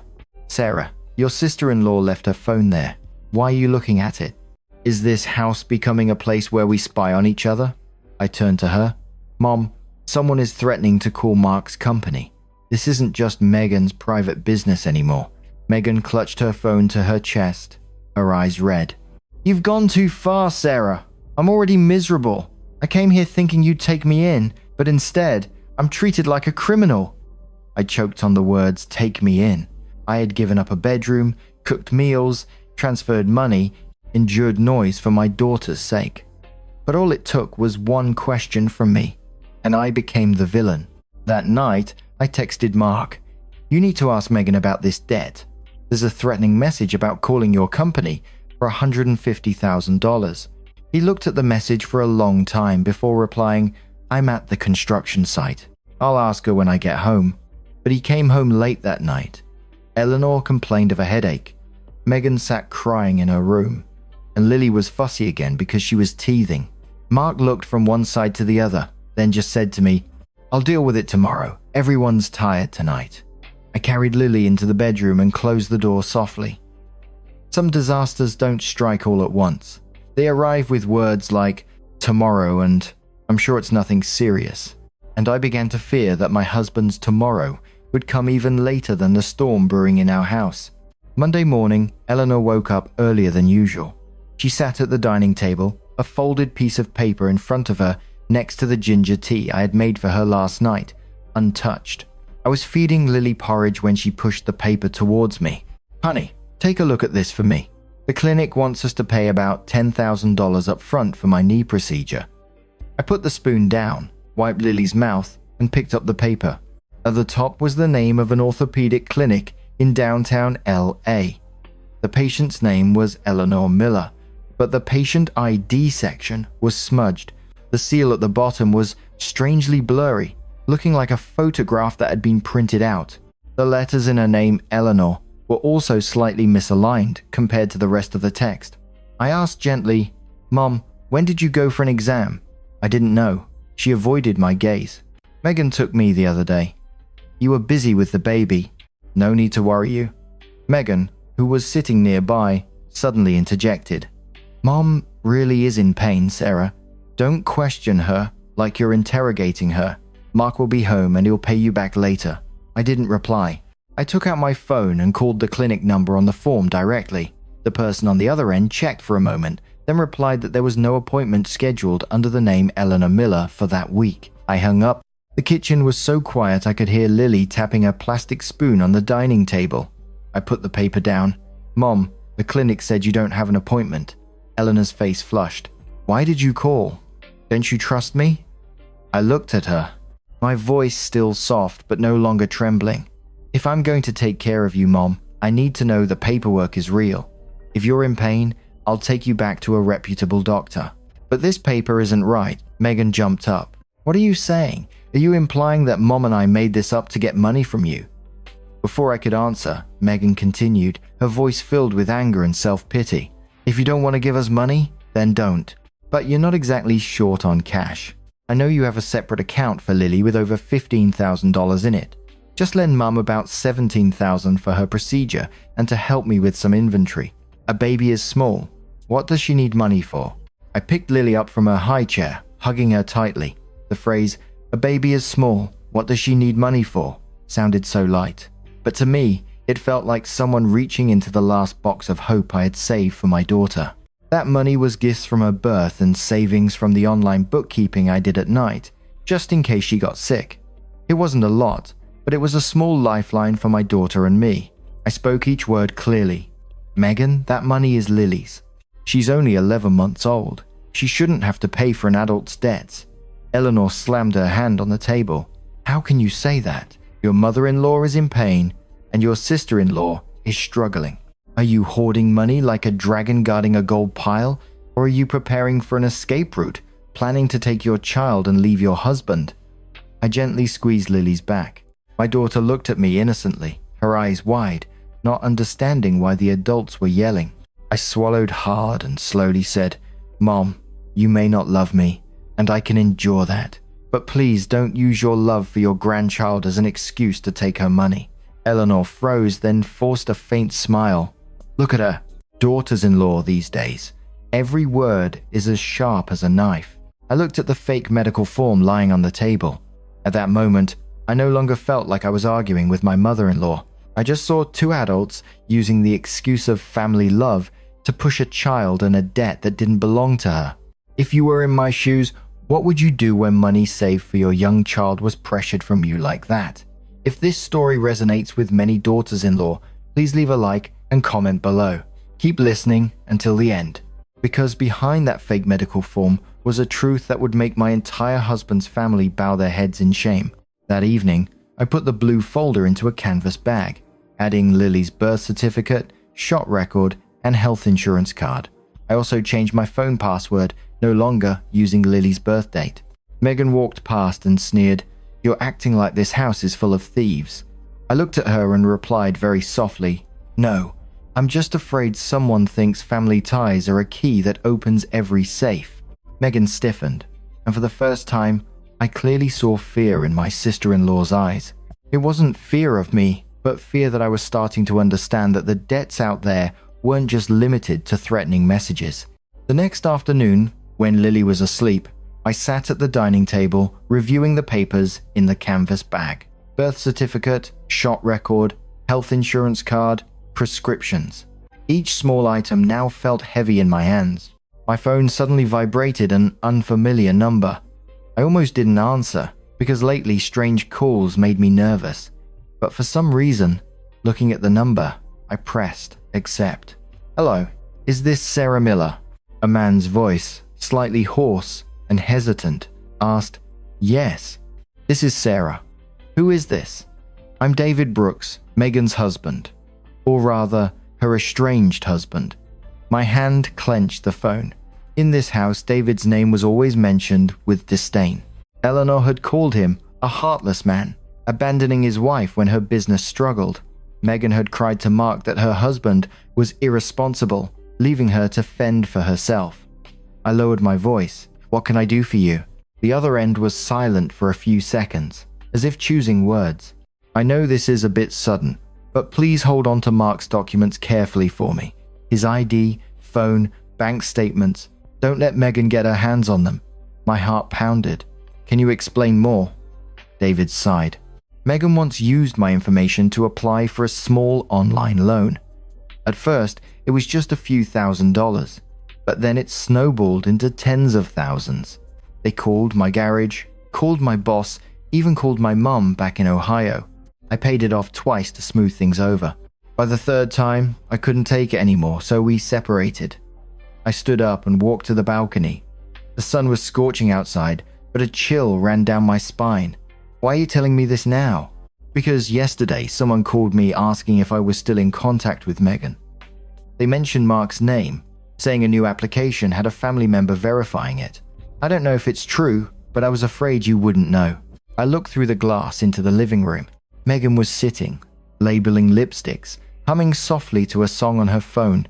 Sarah, your sister-in-law left her phone there. Why are you looking at it? Is this house becoming a place where we spy on each other? I turned to her. Mom, someone is threatening to call Mark's company. This isn't just Megan's private business anymore. Megan clutched her phone to her chest, her eyes red. You've gone too far, Sarah. I'm already miserable. I came here thinking you'd take me in, but instead, I'm treated like a criminal. I choked on the words, take me in. I had given up a bedroom, cooked meals, transferred money, endured noise for my daughter's sake. But all it took was one question from me, and I became the villain. That night, I texted Mark. You need to ask Megan about this debt. There's a threatening message about calling your company for $150,000. He looked at the message for a long time before replying, I'm at the construction site. I'll ask her when I get home. But he came home late that night. Eleanor complained of a headache. Megan sat crying in her room. And Lily was fussy again because she was teething. Mark looked from one side to the other, then just said to me, I'll deal with it tomorrow. Everyone's tired tonight. I carried Lily into the bedroom and closed the door softly. Some disasters don't strike all at once. They arrive with words like, tomorrow, and I'm sure it's nothing serious. And I began to fear that my husband's tomorrow would come even later than the storm brewing in our house. Monday morning, Eleanor woke up earlier than usual. She sat at the dining table, a folded piece of paper in front of her next to the ginger tea I had made for her last night, untouched. I was feeding Lily porridge when she pushed the paper towards me. Honey, take a look at this for me. The clinic wants us to pay about $10,000 up front for my knee procedure. I put the spoon down, wiped Lily's mouth, and picked up the paper. At the top was the name of an orthopedic clinic in downtown LA. The patient's name was Eleanor Miller, but the patient ID section was smudged. The seal at the bottom was strangely blurry, looking like a photograph that had been printed out. The letters in her name, Eleanor, were also slightly misaligned compared to the rest of the text. I asked gently, Mom, when did you go for an exam? I didn't know. She avoided my gaze. Megan took me the other day. You were busy with the baby. No need to worry you. Megan, who was sitting nearby, suddenly interjected. Mom really is in pain, Sarah. Don't question her like you're interrogating her. Mark will be home and he'll pay you back later. I didn't reply. I took out my phone and called the clinic number on the form directly. The person on the other end checked for a moment, then replied that there was no appointment scheduled under the name Eleanor Miller for that week. I hung up. The kitchen was so quiet I could hear Lily tapping a plastic spoon on the dining table. I put the paper down. Mom, the clinic said you don't have an appointment. Eleanor's face flushed. Why did you call? Don't you trust me? I looked at her, my voice still soft but no longer trembling. If I'm going to take care of you, Mom, I need to know the paperwork is real. If you're in pain, I'll take you back to a reputable doctor. But this paper isn't right. Megan jumped up. What are you saying? Are you implying that Mom and I made this up to get money from you? Before I could answer, Megan continued, her voice filled with anger and self-pity. If you don't want to give us money, then don't. But you're not exactly short on cash. I know you have a separate account for Lily with over $15,000 in it. Just lend Mum about $17,000 for her procedure and to help me with some inventory. A baby is small. What does she need money for? I picked Lily up from her high chair, hugging her tightly. The phrase, "A baby is small. What does she need money for?" sounded so light. But to me, it felt like someone reaching into the last box of hope I had saved for my daughter. That money was gifts from her birth and savings from the online bookkeeping I did at night, just in case she got sick. It wasn't a lot, but it was a small lifeline for my daughter and me. I spoke each word clearly. Megan, that money is Lily's. She's only 11 months old. She shouldn't have to pay for an adult's debts. Eleanor slammed her hand on the table. How can you say that? Your mother-in-law is in pain, and your sister-in-law is struggling. Are you hoarding money like a dragon guarding a gold pile, or are you preparing for an escape route, planning to take your child and leave your husband? I gently squeezed Lily's back. My daughter looked at me innocently, her eyes wide, not understanding why the adults were yelling. I swallowed hard and slowly said, "Mom, you may not love me, and I can endure that. But please don't use your love for your grandchild as an excuse to take her money." Eleanor froze, then forced a faint smile. Look at her. Daughters-in-law these days. Every word is as sharp as a knife. I looked at the fake medical form lying on the table. At that moment, I no longer felt like I was arguing with my mother-in-law. I just saw two adults using the excuse of family love to push a child and a debt that didn't belong to her. If you were in my shoes, what would you do when money saved for your young child was pressured from you like that? If this story resonates with many daughters-in-law, please leave a like and comment below. Keep listening until the end, because behind that fake medical form was a truth that would make my entire husband's family bow their heads in shame. That evening, I put the blue folder into a canvas bag, adding Lily's birth certificate, shot record, and health insurance card. I also changed my phone password, no longer using Lily's birth date. Megan walked past and sneered, "You're acting like this house is full of thieves." I looked at her and replied very softly, "No, I'm just afraid someone thinks family ties are a key that opens every safe." Megan stiffened, and for the first time, I clearly saw fear in my sister-in-law's eyes. It wasn't fear of me, but fear that I was starting to understand that the debts out there weren't just limited to threatening messages. The next afternoon, when Lily was asleep, I sat at the dining table reviewing the papers in the canvas bag. Birth certificate, shot record, health insurance card, prescriptions. Each small item now felt heavy in my hands. My phone suddenly vibrated an unfamiliar number. I almost didn't answer, because lately strange calls made me nervous. But for some reason, looking at the number, I pressed accept. "Hello, is this Sarah Miller?" A man's voice, slightly hoarse and hesitant, asked, "Yes, this is Sarah. Who is this?" "I'm David Brooks, Megan's husband. Or rather, her estranged husband." My hand clenched the phone. In this house, David's name was always mentioned with disdain. Eleanor had called him a heartless man, abandoning his wife when her business struggled. Megan had cried to Mark that her husband was irresponsible, leaving her to fend for herself. I lowered my voice. "What can I do for you?" The other end was silent for a few seconds, as if choosing words. "I know this is a bit sudden, but please hold on to Mark's documents carefully for me. His ID, phone, bank statements. Don't let Megan get her hands on them." My heart pounded. "Can you explain more?" David sighed. "Megan once used my information to apply for a small online loan. At first, it was just a few $1,000s, but then it snowballed into tens of thousands. They called my garage, called my boss, even called my mum back in Ohio. I paid it off twice to smooth things over. By the third time, I couldn't take it anymore, so we separated." I stood up and walked to the balcony. The sun was scorching outside, but a chill ran down my spine. "Why are you telling me this now?" "Because yesterday someone called me asking if I was still in contact with Megan. They mentioned Mark's name, saying a new application had a family member verifying it. I don't know if it's true, but I was afraid you wouldn't know." I looked through the glass into the living room. Megan was sitting, labeling lipsticks, humming softly to a song on her phone.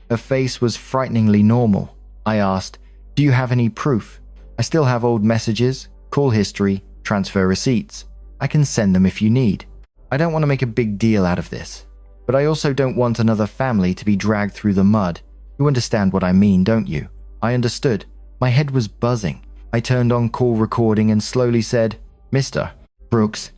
Her face was frighteningly normal. I asked, "Do you have any proof? I still have old messages, call history, transfer receipts. I can send them if you need. I don't want to make a big deal out of this, but I also don't want another family to be dragged through the mud. You understand what I mean, don't you?" I understood. My head was buzzing. I turned on call recording and slowly said, "Mr. Brooks,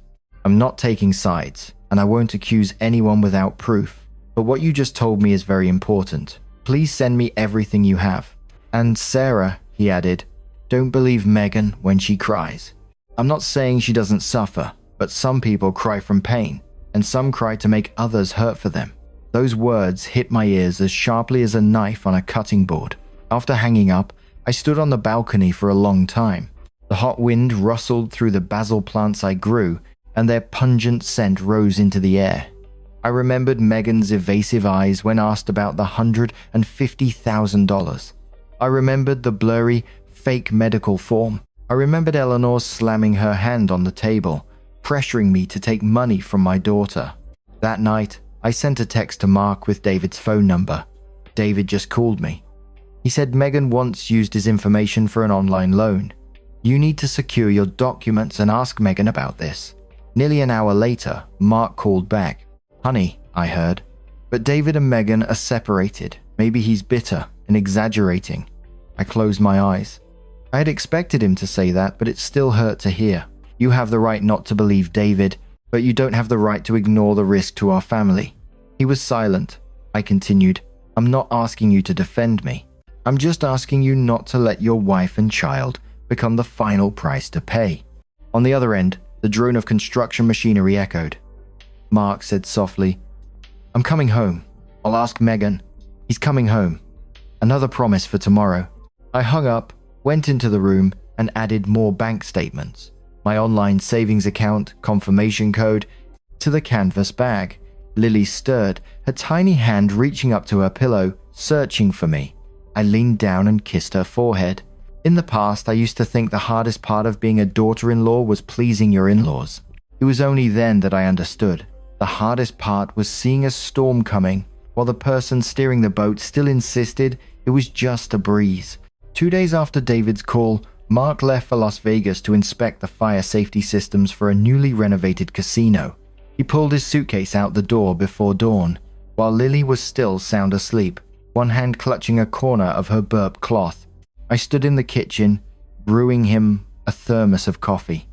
I'm not taking sides, and I won't accuse anyone without proof. But what you just told me is very important. Please send me everything you have. And Sarah," he added, "don't believe Megan when she cries. I'm not saying she doesn't suffer, but some people cry from pain, and some cry to make others hurt for them." Those words hit my ears as sharply as a knife on a cutting board. After hanging up, I stood on the balcony for a long time. The hot wind rustled through the basil plants I grew, and their pungent scent rose into the air. I remembered Megan's evasive eyes when asked about the $150,000. I remembered the blurry, fake medical form. I remembered Eleanor slamming her hand on the table, pressuring me to take money from my daughter. That night, I sent a text to Mark with David's phone number. David just called me. He said Megan once used his information for an online loan. "You need to secure your documents and ask Megan about this." Nearly an hour later, Mark called back. "Honey," I heard, "but David and Megan are separated. Maybe he's bitter and exaggerating." I closed my eyes. I had expected him to say that, but it still hurt to hear. "You have the right not to believe David, but you don't have the right to ignore the risk to our family." He was silent. I continued, "I'm not asking you to defend me. I'm just asking you not to let your wife and child become the final price to pay." On the other end, the drone of construction machinery echoed. Mark said softly, "I'm coming home. I'll ask Megan. He's coming home. Another promise for tomorrow." I hung up, went into the room, and added more bank statements, my online savings account, confirmation code, to the canvas bag. Lily stirred, her tiny hand reaching up to her pillow, searching for me. I leaned down and kissed her forehead. In the past, I used to think the hardest part of being a daughter-in-law was pleasing your in-laws. It was only then that I understood. The hardest part was seeing a storm coming, while the person steering the boat still insisted it was just a breeze. 2 days after David's call, Mark left for Las Vegas to inspect the fire safety systems for a newly renovated casino. He pulled his suitcase out the door before dawn, while Lily was still sound asleep, one hand clutching a corner of her burp cloth. I stood in the kitchen, brewing him a thermos of coffee.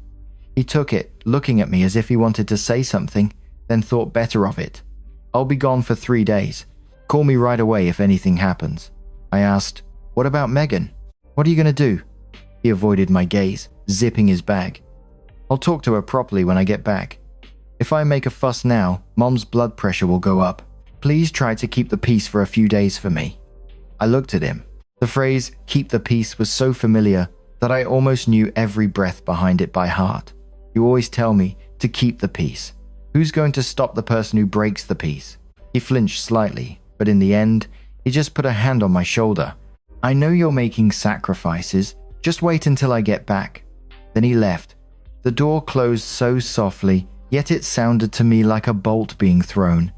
He took it, looking at me as if he wanted to say something, then thought better of it. "I'll be gone for 3 days. Call me right away if anything happens." I asked, "What about Megan? What are you going to do?" He avoided my gaze, zipping his bag. "I'll talk to her properly when I get back. If I make a fuss now, Mom's blood pressure will go up. Please try to keep the peace for a few days for me." I looked at him. The phrase, "keep the peace," was so familiar that I almost knew every breath behind it by heart. "You always tell me to keep the peace. Who's going to stop the person who breaks the peace?" He flinched slightly, but in the end, he just put a hand on my shoulder. "I know you're making sacrifices. Just wait until I get back." Then he left. The door closed so softly, yet it sounded to me like a bolt being thrown.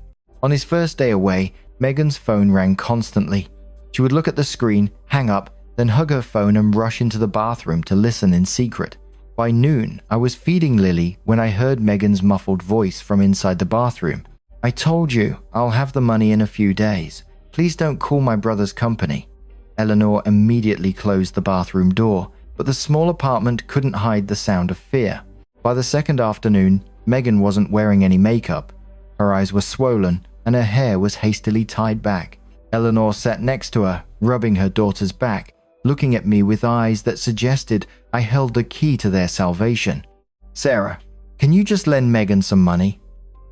On his first day away, Megan's phone rang constantly. She would look at the screen, hang up, then hug her phone and rush into the bathroom to listen in secret. By noon, I was feeding Lily when I heard Megan's muffled voice from inside the bathroom. "I told you, I'll have the money in a few days. Please don't call my brother's company." Eleanor immediately closed the bathroom door, but the small apartment couldn't hide the sound of fear. By the second afternoon, Megan wasn't wearing any makeup. Her eyes were swollen, and her hair was hastily tied back. Eleanor sat next to her, rubbing her daughter's back, looking at me with eyes that suggested I held the key to their salvation. "Sarah, can you just lend Megan some money?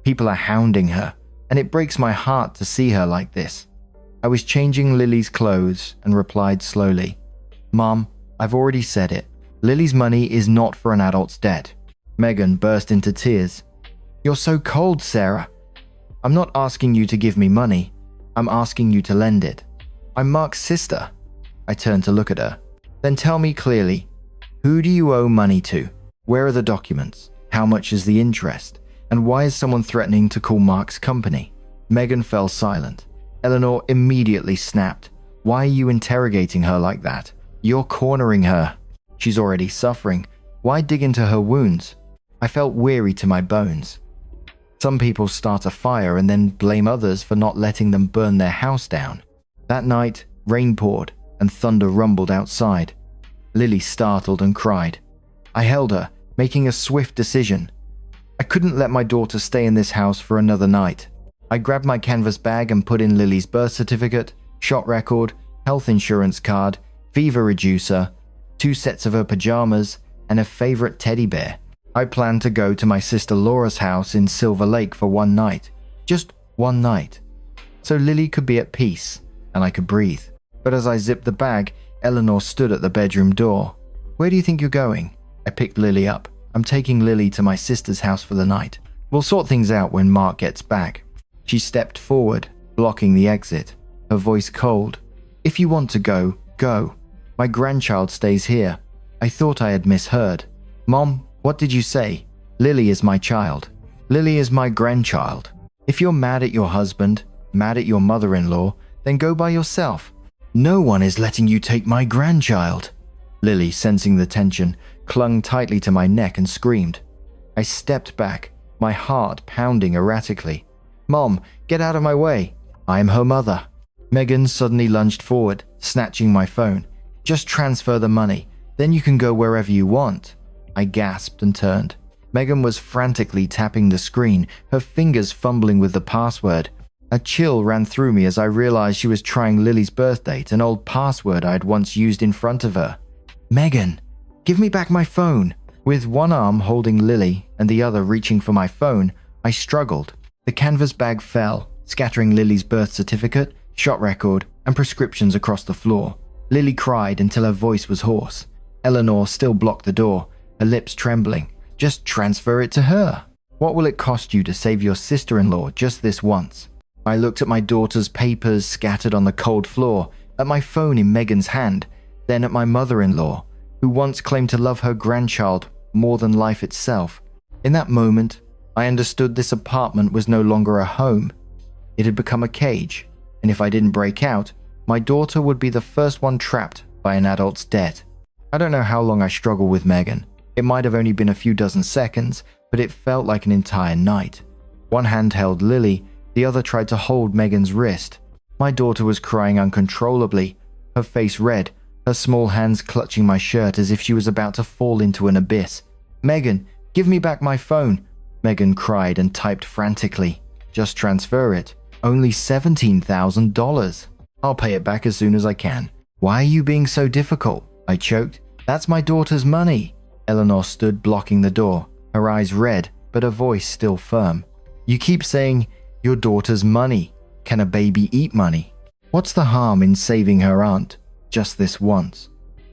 People are hounding her, and it breaks my heart to see her like this." I was changing Lily's clothes and replied slowly, "Mom, I've already said it. Lily's money is not for an adult's debt." Megan burst into tears. "You're so cold, Sarah. I'm not asking you to give me money. I'm asking you to lend it. I'm Mark's sister." I turned to look at her. "Then tell me clearly, who do you owe money to?" Where are the documents? How much is the interest? And why is someone threatening to call Mark's company? Megan fell silent. Eleanor immediately snapped. Why are you interrogating her like that? You're cornering her. She's already suffering. Why dig into her wounds? I felt weary to my bones. Some people start a fire and then blame others for not letting them burn their house down. That night, rain poured and thunder rumbled outside. Lily startled and cried. I held her, making a swift decision. I couldn't let my daughter stay in this house for another night. I grabbed my canvas bag and put in Lily's birth certificate, shot record, health insurance card, fever reducer, 2 sets of her pajamas, and a favorite teddy bear. I planned to go to my sister Laura's house in Silver Lake for one night. Just one night. So Lily could be at peace, and I could breathe. But as I zipped the bag, Eleanor stood at the bedroom door. Where do you think you're going? I picked Lily up. I'm taking Lily to my sister's house for the night. We'll sort things out when Mark gets back. She stepped forward, blocking the exit, her voice cold. If you want to go, go. My grandchild stays here. I thought I had misheard. Mom, what did you say? Lily is my child. Lily is my grandchild. If you're mad at your husband, mad at your mother-in-law, then go by yourself. No one is letting you take my grandchild. Lily, sensing the tension, clung tightly to my neck and screamed. I stepped back, my heart pounding erratically. Mom, get out of my way. I am her mother. Megan suddenly lunged forward, snatching my phone. Just transfer the money, then you can go wherever you want. I gasped and turned. Megan was frantically tapping the screen, her fingers fumbling with the password. A chill ran through me as I realized she was trying Lily's birth date, an old password I had once used in front of her. Megan, give me back my phone. With one arm holding Lily and the other reaching for my phone, I struggled. The canvas bag fell, scattering Lily's birth certificate, shot record, and prescriptions across the floor. Lily cried until her voice was hoarse. Eleanor still blocked the door, her lips trembling. Just transfer it to her. What will it cost you to save your sister-in-law just this once? I looked at my daughter's papers scattered on the cold floor, at my phone in Megan's hand, then at my mother-in-law, who once claimed to love her grandchild more than life itself. In that moment, I understood this apartment was no longer a home. It had become a cage, and if I didn't break out, my daughter would be the first one trapped by an adult's debt. I don't know how long I struggled with Megan. It might have only been a few dozen seconds, but it felt like an entire night. One hand held Lily, the other tried to hold Megan's wrist. My daughter was crying uncontrollably, her face red, her small hands clutching my shirt as if she was about to fall into an abyss. Megan, give me back my phone, Megan cried and typed frantically. Just transfer it. Only $17,000. I'll pay it back as soon as I can. Why are you being so difficult? I choked. That's my daughter's money. Eleanor stood blocking the door, her eyes red, but her voice still firm. You keep saying, your daughter's money. Can a baby eat money? What's the harm in saving her aunt? Just this once.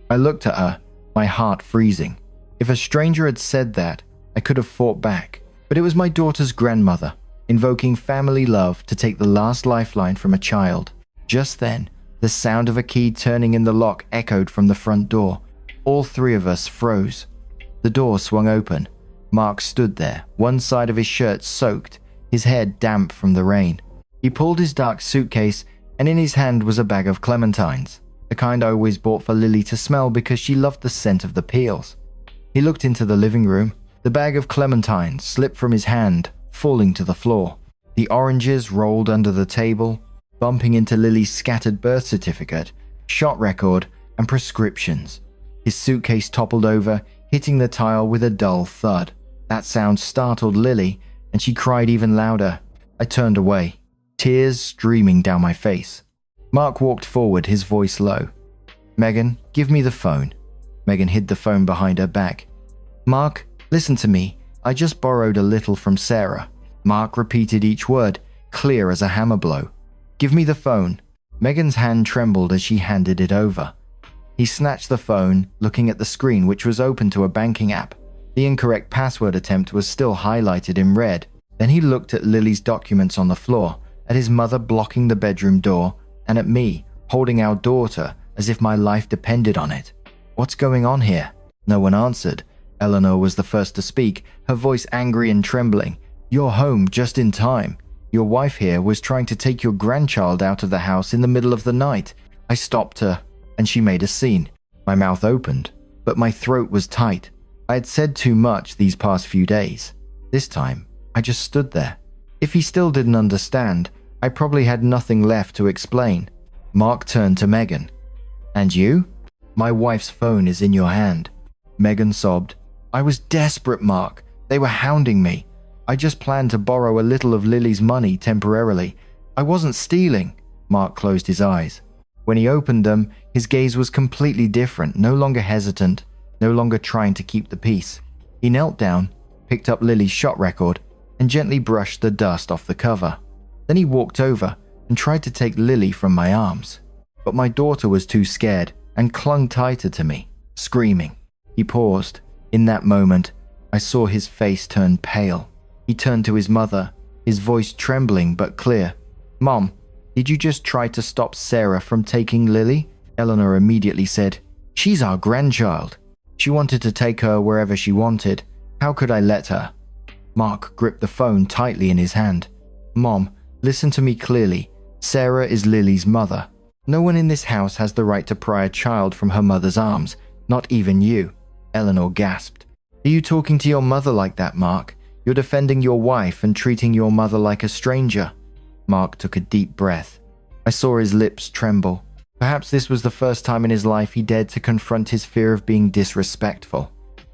I looked at her, my heart freezing. If a stranger had said that, I could have fought back. But it was my daughter's grandmother, invoking family love to take the last lifeline from a child. Just then, the sound of a key turning in the lock echoed from the front door. All three of us froze. The door swung open. Mark stood there, one side of his shirt soaked, his head damp from the rain. He pulled his dark suitcase, and in his hand was a bag of clementines, the kind I always bought for Lily to smell because she loved the scent of the peels. He looked into the living room. The bag of clementines slipped from his hand, falling to the floor. The oranges rolled under the table, bumping into Lily's scattered birth certificate, shot record, and prescriptions. His suitcase toppled over, hitting the tile with a dull thud. That sound startled Lily, and she cried even louder. I turned away, tears streaming down my face. Mark walked forward, his voice low. Megan, give me the phone. Megan hid the phone behind her back. Mark, listen to me. I just borrowed a little from Sarah. Mark repeated each word, clear as a hammer blow. Give me the phone. Megan's hand trembled as she handed it over. He snatched the phone, looking at the screen, which was open to a banking app. The incorrect password attempt was still highlighted in red. Then he looked at Lily's documents on the floor, at his mother blocking the bedroom door, and at me, holding our daughter as if my life depended on it. What's going on here? No one answered, Eleanor was the first to speak, her voice angry and trembling. "You're home just in time. Your wife here was trying to take your grandchild out of the house in the middle of the night. I stopped her, and she made a scene. My mouth opened, but my throat was tight. I had said too much these past few days. This time, I just stood there. If he still didn't understand, I probably had nothing left to explain." Mark turned to Megan. "And you?" "My wife's phone is in your hand." Megan sobbed. "I was desperate, Mark. They were hounding me. I just planned to borrow a little of Lily's money temporarily. I wasn't stealing." Mark closed his eyes. When he opened them, his gaze was completely different, no longer hesitant, no longer trying to keep the peace. He knelt down, picked up Lily's shot record, and gently brushed the dust off the cover. Then he walked over and tried to take Lily from my arms. But my daughter was too scared and clung tighter to me, screaming. He paused. In that moment, I saw his face turn pale. He turned to his mother, his voice trembling but clear. "Mom, did you just try to stop Sarah from taking Lily?" Eleanor immediately said, "She's our grandchild. She wanted to take her wherever she wanted. How could I let her?" Mark gripped the phone tightly in his hand. "Mom, listen to me clearly. Sarah is Lily's mother. No one in this house has the right to pry a child from her mother's arms, not even you." Eleanor gasped. "Are you talking to your mother like that, Mark? You're defending your wife and treating your mother like a stranger." Mark took a deep breath. I saw his lips tremble. Perhaps this was the first time in his life he dared to confront his fear of being disrespectful.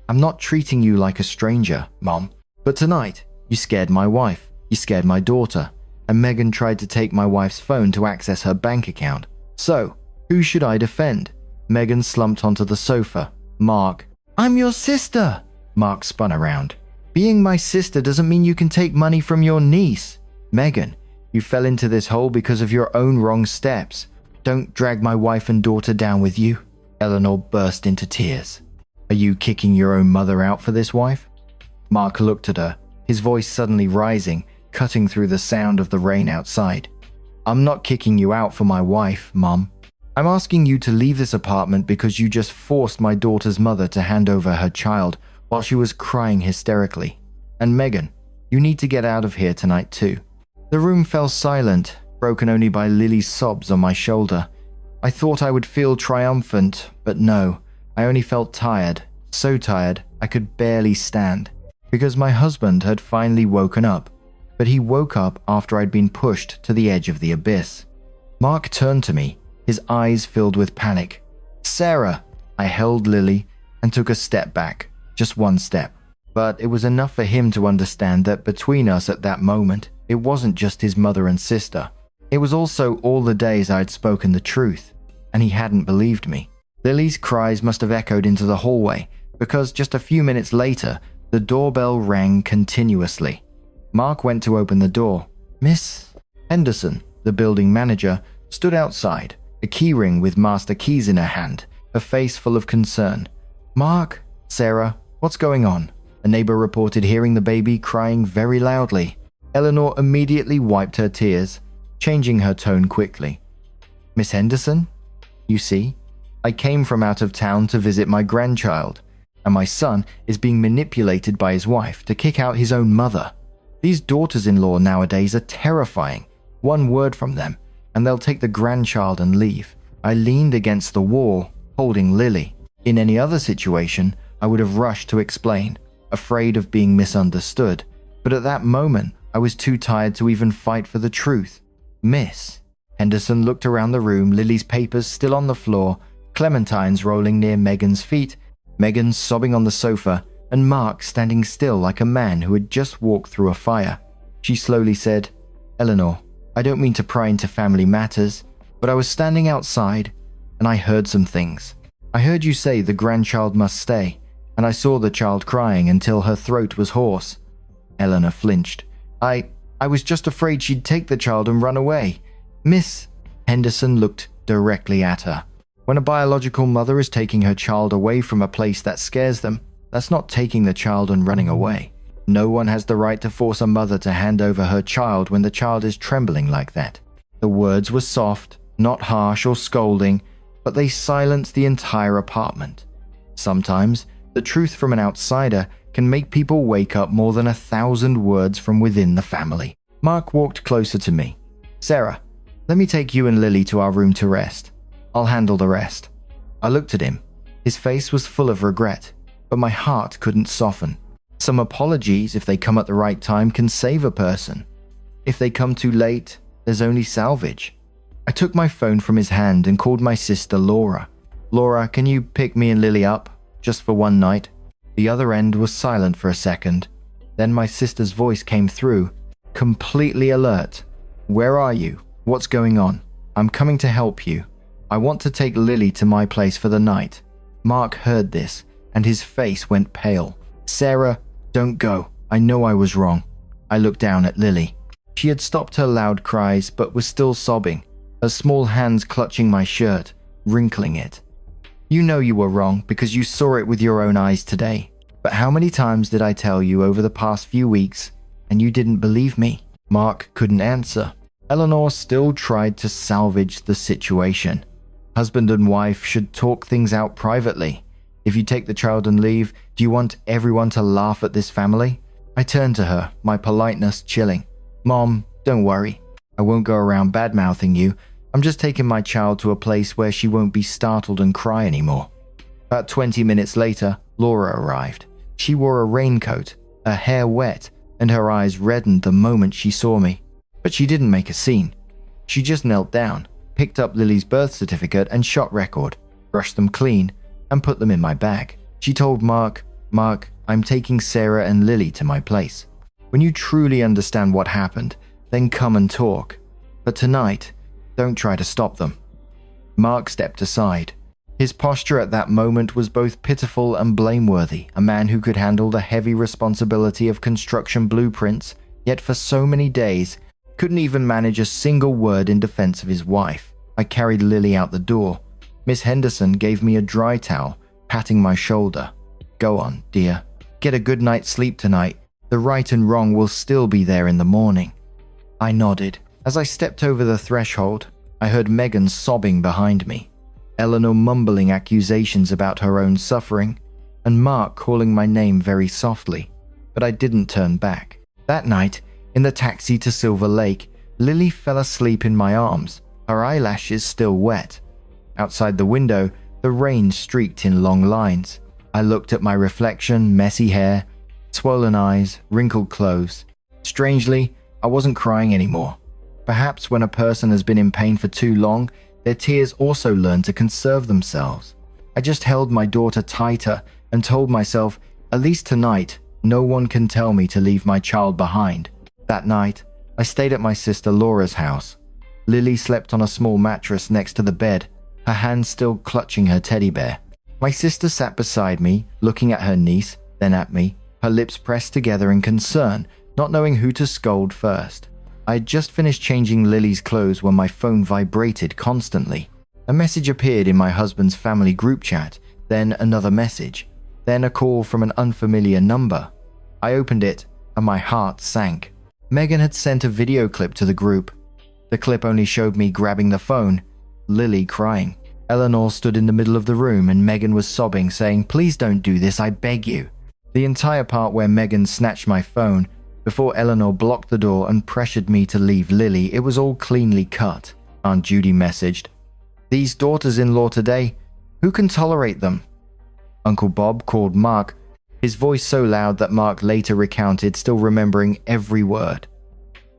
"I'm not treating you like a stranger, Mom. But tonight, you scared my wife, you scared my daughter, and Megan tried to take my wife's phone to access her bank account. So, who should I defend?" Megan slumped onto the sofa. "Mark." "I'm your sister!" Mark spun around. "Being my sister doesn't mean you can take money from your niece. Megan, you fell into this hole because of your own wrong steps. Don't drag my wife and daughter down with you." Eleanor burst into tears. "Are you kicking your own mother out for this, wife?" Mark looked at her, his voice suddenly rising, cutting through the sound of the rain outside. "I'm not kicking you out for my wife, Mom. I'm asking you to leave this apartment because you just forced my daughter's mother to hand over her child while she was crying hysterically. And Megan, you need to get out of here tonight too." The room fell silent, broken only by Lily's sobs on my shoulder. I thought I would feel triumphant, but no, I only felt tired, so tired I could barely stand. Because my husband had finally woken up, but he woke up after I'd been pushed to the edge of the abyss. Mark turned to me, his eyes filled with panic. "Sarah!" I held Lily and took a step back, just one step. But it was enough for him to understand that between us at that moment, it wasn't just his mother and sister. It was also all the days I had spoken the truth, and he hadn't believed me. Lily's cries must have echoed into the hallway, because just a few minutes later, the doorbell rang continuously. Mark went to open the door. Miss Henderson, the building manager, stood outside, a keyring with master keys in her hand, her face full of concern. "Mark, Sarah, what's going on?" A neighbor reported hearing the baby crying very loudly. Eleanor immediately wiped her tears, changing her tone quickly. "Miss Henderson? You see, I came from out of town to visit my grandchild, and my son is being manipulated by his wife to kick out his own mother. These daughters-in-law nowadays are terrifying. One word from them, and they'll take the grandchild and leave." I leaned against the wall, holding Lily. In any other situation, I would have rushed to explain, afraid of being misunderstood, but at that moment, I was too tired to even fight for the truth. "Miss." Henderson looked around the room, Lily's papers still on the floor, clementines rolling near Megan's feet, Megan sobbing on the sofa, and Mark standing still like a man who had just walked through a fire. She slowly said, "Eleanor, I don't mean to pry into family matters, but I was standing outside, and I heard some things. I heard you say the grandchild must stay, and I saw the child crying until her throat was hoarse." Eleanor flinched. I was just afraid she'd take the child and run away. Miss Henderson looked directly at her. "When a biological mother is taking her child away from a place that scares them, that's not taking the child and running away. No one has the right to force a mother to hand over her child when the child is trembling like that." The words were soft, not harsh or scolding, but they silenced the entire apartment. Sometimes, The truth from an outsider can make people wake up more than 1,000 words from within the family. Mark walked closer to me. Sarah, let me take you and Lily to our room to rest. I'll handle the rest. I looked at him. His face was full of regret, but my heart couldn't soften. Some apologies, if they come at the right time, can save a person. If they come too late, there's only salvage. I took my phone from his hand and called my sister Laura. Laura, can you pick me and Lily up, just for one night? The other end was silent for a second. Then my sister's voice came through, completely alert. Where are you? What's going on? I'm coming to help you. I want to take Lily to my place for the night. Mark heard this, and his face went pale. Sarah, don't go. I know I was wrong. I looked down at Lily. She had stopped her loud cries, but was still sobbing, her small hands clutching my shirt, wrinkling it. You know you were wrong because you saw it with your own eyes today. But how many times did I tell you over the past few weeks, and you didn't believe me? Mark couldn't answer. Eleanor still tried to salvage the situation. Husband and wife should talk things out privately. If you take the child and leave, do you want everyone to laugh at this family? I turned to her, my politeness chilling. Mom, don't worry. I won't go around bad-mouthing you. I'm just taking my child to a place where she won't be startled and cry anymore. About 20 minutes later, Laura arrived. She wore a raincoat, her hair wet, and her eyes reddened the moment she saw me. But she didn't make a scene. She just knelt down, picked up Lily's birth certificate and shot record, brushed them clean, and put them in my bag. She told Mark, I'm taking Sarah and Lily to my place. When you truly understand what happened, then come and talk. But tonight, don't try to stop them. Mark stepped aside. His posture at that moment was both pitiful and blameworthy, a man who could handle the heavy responsibility of construction blueprints, yet for so many days, couldn't even manage a single word in defense of his wife. I carried Lily out the door. Miss Henderson gave me a dry towel, patting my shoulder. Go on, dear. Get a good night's sleep tonight. The right and wrong will still be there in the morning. I nodded. As I stepped over the threshold, I heard Megan sobbing behind me, Eleanor mumbling accusations about her own suffering, and Mark calling my name very softly, but I didn't turn back. That night, in the taxi to Silver Lake, Lily fell asleep in my arms, her eyelashes still wet. Outside the window, the rain streaked in long lines. I looked at my reflection, messy hair, swollen eyes, wrinkled clothes. Strangely, I wasn't crying anymore. Perhaps when a person has been in pain for too long, their tears also learn to conserve themselves. I just held my daughter tighter and told myself, at least tonight, no one can tell me to leave my child behind. That night, I stayed at my sister Laura's house. Lily slept on a small mattress next to the bed, her hand still clutching her teddy bear. My sister sat beside me, looking at her niece, then at me, her lips pressed together in concern, not knowing who to scold first. I had just finished changing Lily's clothes when my phone vibrated constantly. A message appeared in my husband's family group chat, then another message, then a call from an unfamiliar number. I opened it, and my heart sank. Megan had sent a video clip to the group. The clip only showed me grabbing the phone, Lily crying. Eleanor stood in the middle of the room and Megan was sobbing, saying, "Please don't do this, I beg you." The entire part where Megan snatched my phone, before Eleanor blocked the door and pressured me to leave Lily, it was all cleanly cut. Aunt Judy messaged, "These daughters-in-law today, who can tolerate them?" Uncle Bob called Mark, his voice so loud that Mark later recounted, still remembering every word.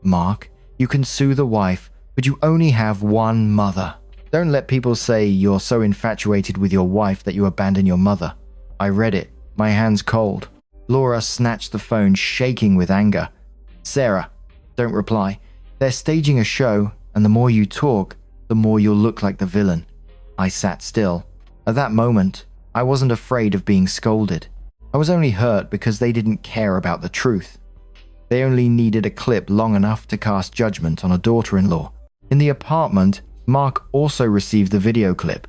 "Mark, you can sue the wife, but you only have one mother. Don't let people say you're so infatuated with your wife that you abandon your mother." I read it, my hands cold. Laura snatched the phone, shaking with anger. "Sarah, don't reply. They're staging a show, and the more you talk, the more you'll look like the villain." I sat still. At that moment, I wasn't afraid of being scolded. I was only hurt because they didn't care about the truth. They only needed a clip long enough to cast judgment on a daughter-in-law. In the apartment, Mark also received the video clip.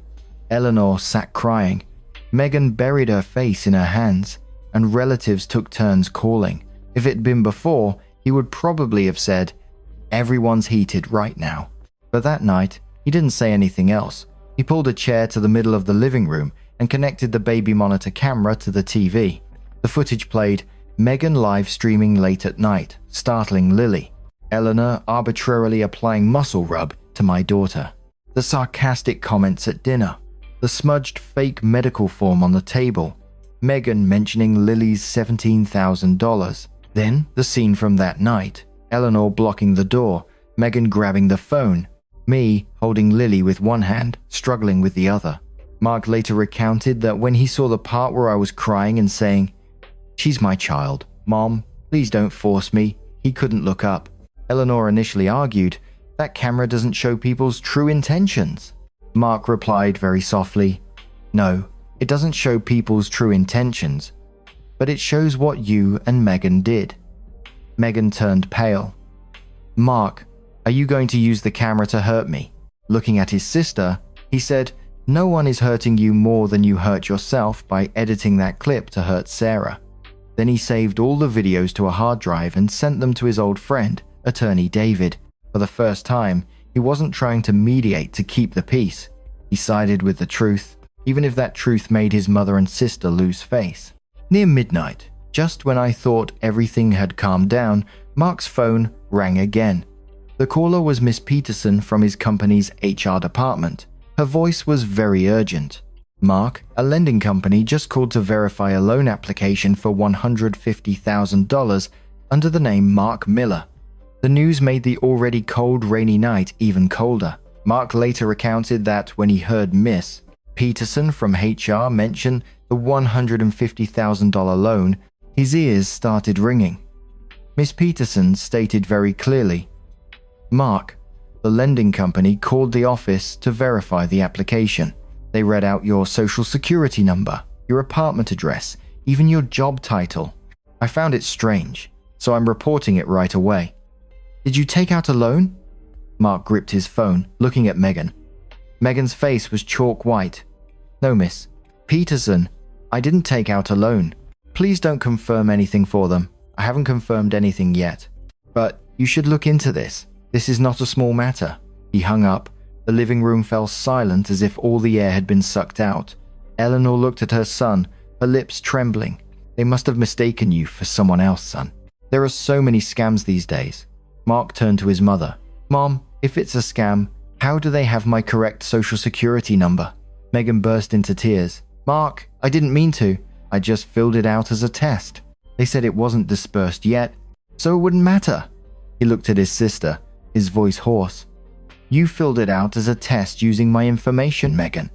Eleanor sat crying. Megan buried her face in her hands, and relatives took turns calling. If it had been before, he would probably have said, "Everyone's heated right now." But that night, he didn't say anything else. He pulled a chair to the middle of the living room and connected the baby monitor camera to the TV. The footage played Meghan live streaming late at night, startling Lily. Eleanor arbitrarily applying muscle rub to my daughter. The sarcastic comments at dinner. The smudged fake medical form on the table. Meghan mentioning Lily's $17,000. Then the scene from that night. Eleanor blocking the door, Meghan grabbing the phone, me holding Lily with one hand, struggling with the other. Mark later recounted that when he saw the part where I was crying and saying, "She's my child, Mom, please don't force me," he couldn't look up. Eleanor initially argued, "That camera doesn't show people's true intentions." Mark replied very softly, "No, it doesn't show people's true intentions, but it shows what you and Meghan did." Meghan turned pale. "Mark, are you going to use the camera to hurt me?" Looking at his sister, he said, "No one is hurting you more than you hurt yourself by editing that clip to hurt Sarah." Then he saved all the videos to a hard drive and sent them to his old friend, attorney David. For the first time, he wasn't trying to mediate to keep the peace. He sided with the truth, even if that truth made his mother and sister lose face. Near midnight, just when I thought everything had calmed down, Mark's phone rang again. The caller was Miss Peterson from his company's HR department. Her voice was very urgent. Mark, a lending company, just called to verify a loan application for $150,000 under the name Mark Miller. The news made the already cold, rainy night even colder. Mark later recounted that when he heard Miss Peterson from HR mention the $150,000 loan, his ears started ringing. Miss Peterson stated very clearly, "Mark, the lending company called the office to verify the application. They read out your social security number, your apartment address, even your job title. I found it strange, so I'm reporting it right away." "Did you take out a loan?" Mark gripped his phone, looking at Meghan. Meghan's face was chalk white. "No, Miss Peterson, I didn't take out a loan. Please don't confirm anything for them. I haven't confirmed anything yet. But you should look into this. This is not a small matter." He hung up. The living room fell silent as if all the air had been sucked out. Eleanor looked at her son, her lips trembling. "They must have mistaken you for someone else, son. There are so many scams these days." Mark turned to his mother. "Mom, if it's a scam, how do they have my correct social security number?" Meghan burst into tears. "Mark, I didn't mean to. I just filled it out as a test. They said it wasn't dispersed yet, so it wouldn't matter." He looked at his sister, his voice hoarse. "You filled it out as a test using my information, Meghan.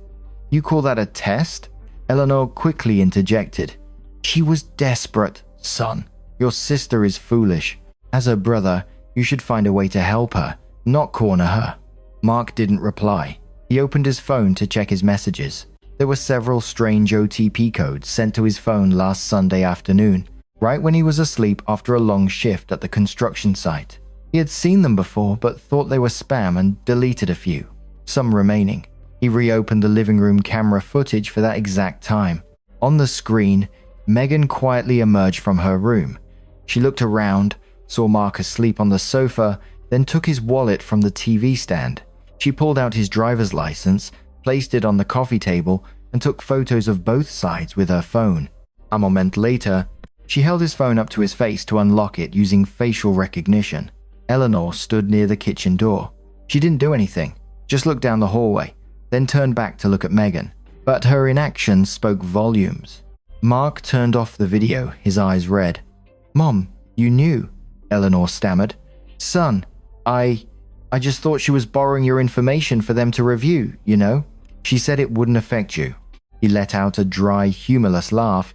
You call that a test?" Eleanor quickly interjected. "She was desperate, son. Your sister is foolish. As her brother, you should find a way to help her, not corner her." Mark didn't reply. He opened his phone to check his messages. There were several strange OTP codes sent to his phone last Sunday afternoon, right when he was asleep after a long shift at the construction site. He had seen them before but thought they were spam and deleted a few, some remaining. He reopened the living room camera footage for that exact time. On the screen, Meghan quietly emerged from her room. She looked around, saw Mark asleep on the sofa, then took his wallet from the TV stand. She pulled out his driver's license, placed it on the coffee table, and took photos of both sides with her phone. A moment later, she held his phone up to his face to unlock it using facial recognition. Eleanor stood near the kitchen door. She didn't do anything, just looked down the hallway, then turned back to look at Meghan. But her inaction spoke volumes. Mark turned off the video, his eyes red. "Mom, you knew," Eleanor stammered. "Son, I just thought she was borrowing your information for them to review, you know? She said it wouldn't affect you." He let out a dry, humorless laugh.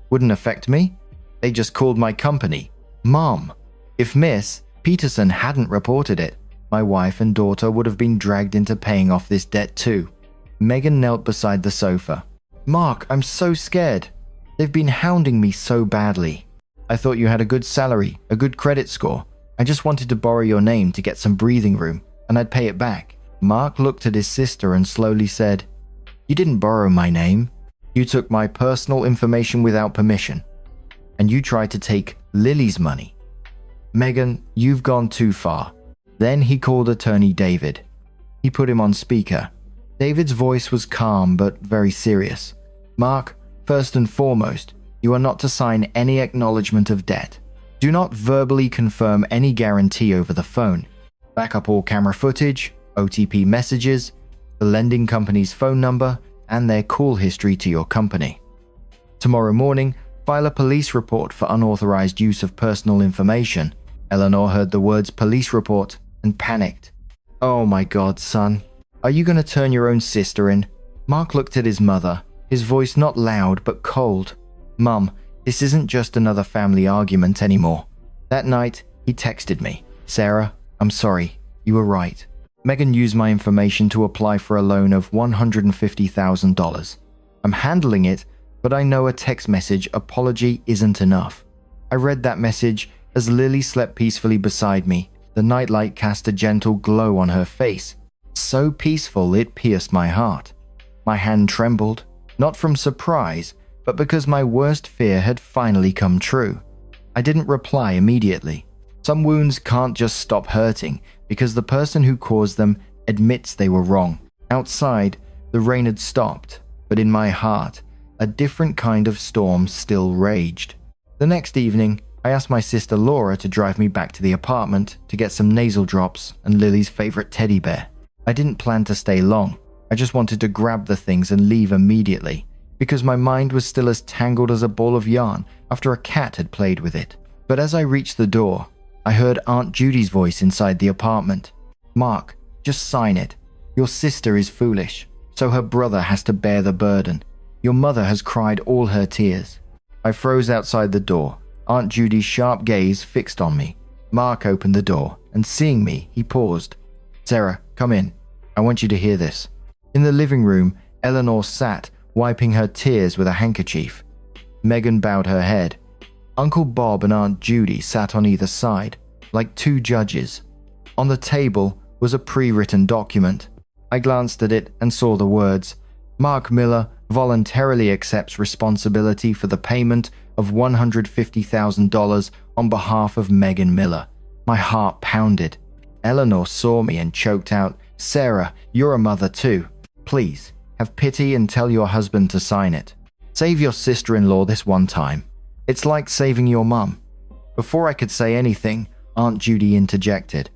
"Wouldn't affect me? They just called my company. Mom, if Miss Peterson hadn't reported it, my wife and daughter would have been dragged into paying off this debt too." Meghan knelt beside the sofa. "Mark, I'm so scared. They've been hounding me so badly. I thought you had a good salary, a good credit score. I just wanted to borrow your name to get some breathing room, and I'd pay it back." Mark looked at his sister and slowly said, "You didn't borrow my name. You took my personal information without permission. And you tried to take Lily's money. Meghan, you've gone too far." Then he called attorney David. He put him on speaker. David's voice was calm but very serious. Mark, first and foremost, you are not to sign any acknowledgement of debt. Do not verbally confirm any guarantee over the phone. Back up all camera footage, OTP messages, the lending company's phone number, and their call history to your company. Tomorrow morning, file a police report for unauthorized use of personal information. Eleanor heard the words police report and panicked. Oh my God, son. Are you going to turn your own sister in? Mark looked at his mother, his voice not loud but cold. Mum, this isn't just another family argument anymore. That night, he texted me. Sarah, I'm sorry. You were right. Megan used my information to apply for a loan of $150,000. I'm handling it, but I know a text message apology isn't enough. I read that message as Lily slept peacefully beside me. The nightlight cast a gentle glow on her face. So peaceful it pierced my heart. My hand trembled, not from surprise, but because my worst fear had finally come true. I didn't reply immediately. Some wounds can't just stop hurting because the person who caused them admits they were wrong. Outside, the rain had stopped, but in my heart, a different kind of storm still raged. The next evening, I asked my sister Laura to drive me back to the apartment to get some nasal drops and Lily's favorite teddy bear. I didn't plan to stay long. I just wanted to grab the things and leave immediately, because my mind was still as tangled as a ball of yarn after a cat had played with it. But as I reached the door, I heard Aunt Judy's voice inside the apartment. Mark, just sign it. Your sister is foolish, so her brother has to bear the burden. Your mother has cried all her tears. I froze outside the door, Aunt Judy's sharp gaze fixed on me. Mark opened the door, and seeing me, he paused. Sarah, come in. I want you to hear this. In the living room, Eleanor sat, wiping her tears with a handkerchief. Megan bowed her head. Uncle Bob and Aunt Judy sat on either side, like two judges. On the table was a pre-written document. I glanced at it and saw the words, Mark Miller voluntarily accepts responsibility for the payment of $150,000 on behalf of Megan Miller. My heart pounded. Eleanor saw me and choked out, Sarah, you're a mother too. Please, have pity and tell your husband to sign it. Save your sister-in-law this one time. It's like saving your mum. Before I could say anything, Aunt Judy interjected.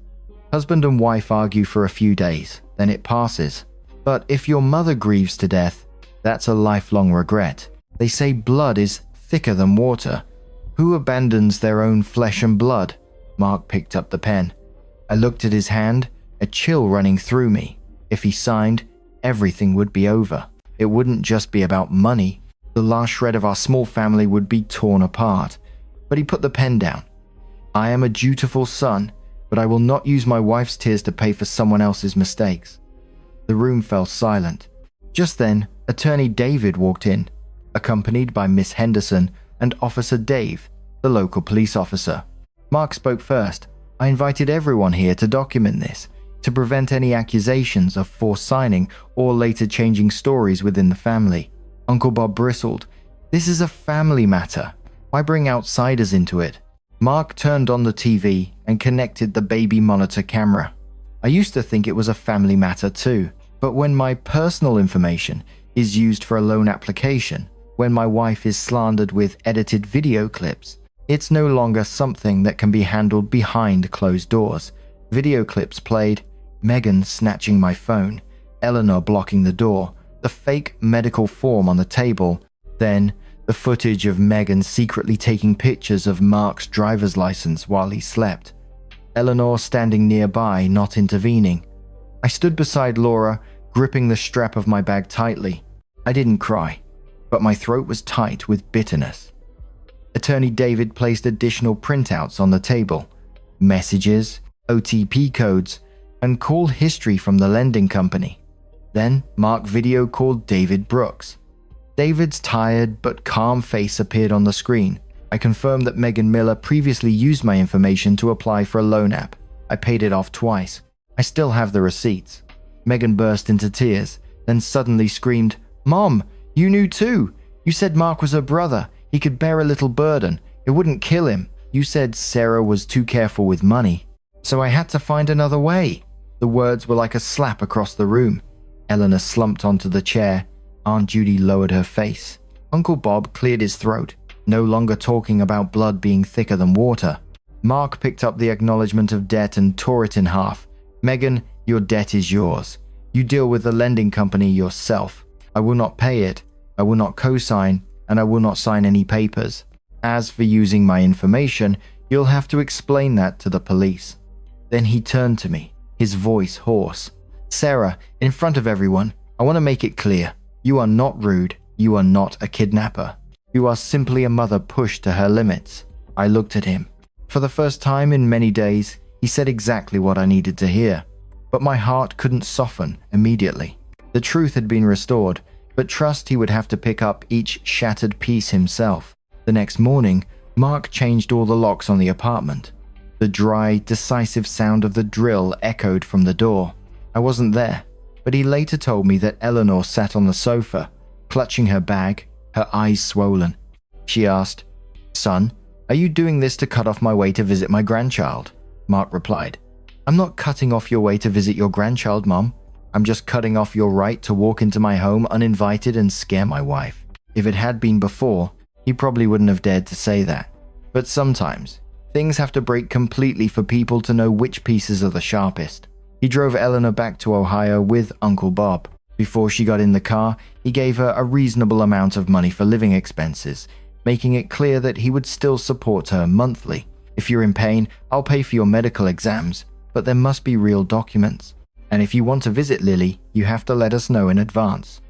Husband and wife argue for a few days, then it passes. But if your mother grieves to death, that's a lifelong regret. They say blood is thicker than water. Who abandons their own flesh and blood? Mark picked up the pen. I looked at his hand, a chill running through me. If he signed, everything would be over. It wouldn't just be about money. The last shred of our small family would be torn apart. But he put the pen down. I am a dutiful son, but I will not use my wife's tears to pay for someone else's mistakes. The room fell silent. Just then, Attorney David walked in, accompanied by Miss Henderson and Officer Dave, the local police officer. Mark spoke first. I invited everyone here to document this, to prevent any accusations of forced signing or later changing stories within the family. Uncle Bob bristled. This is a family matter. Why bring outsiders into it? Mark turned on the TV and connected the baby monitor camera. I used to think it was a family matter too, but when my personal information is used for a loan application, when my wife is slandered with edited video clips, it's no longer something that can be handled behind closed doors. Video clips played, Megan snatching my phone, Eleanor blocking the door, the fake medical form on the table, then the footage of Megan secretly taking pictures of Mark's driver's license while he slept. Eleanor standing nearby, not intervening. I stood beside Laura, gripping the strap of my bag tightly. I didn't cry, but my throat was tight with bitterness. Attorney David placed additional printouts on the table. Messages, OTP codes, and call history from the lending company. Then Mark video called David Brooks. David's tired but calm face appeared on the screen. I confirmed that Megan Miller previously used my information to apply for a loan app. I paid it off twice. I still have the receipts. Megan burst into tears, then suddenly screamed, Mom, you knew too. You said Mark was her brother. He could bear a little burden. It wouldn't kill him. You said Sarah was too careful with money. So I had to find another way. The words were like a slap across the room. Eleanor slumped onto the chair. Aunt Judy lowered her face. Uncle Bob cleared his throat, no longer talking about blood being thicker than water. Mark picked up the acknowledgement of debt and tore it in half. Megan, your debt is yours. You deal with the lending company yourself. I will not pay it. I will not co-sign, and I will not sign any papers. As for using my information, you'll have to explain that to the police. Then he turned to me, his voice hoarse. Sarah, in front of everyone, I want to make it clear. You are not rude. You are not a kidnapper. You are simply a mother pushed to her limits. I looked at him. For the first time in many days, he said exactly what I needed to hear. But my heart couldn't soften immediately. The truth had been restored, but trust he would have to pick up each shattered piece himself. The next morning, Mark changed all the locks on the apartment. The dry, decisive sound of the drill echoed from the door. I wasn't there, but he later told me that Eleanor sat on the sofa, clutching her bag, her eyes swollen. She asked, Son, are you doing this to cut off my way to visit my grandchild? Mark replied, I'm not cutting off your way to visit your grandchild, Mom. I'm just cutting off your right to walk into my home uninvited and scare my wife. If it had been before, he probably wouldn't have dared to say that. But sometimes, things have to break completely for people to know which pieces are the sharpest. He drove Eleanor back to Ohio with Uncle Bob. Before she got in the car, he gave her a reasonable amount of money for living expenses, making it clear that he would still support her monthly. If you're in pain, I'll pay for your medical exams, but there must be real documents. And if you want to visit Lily, you have to let us know in advance.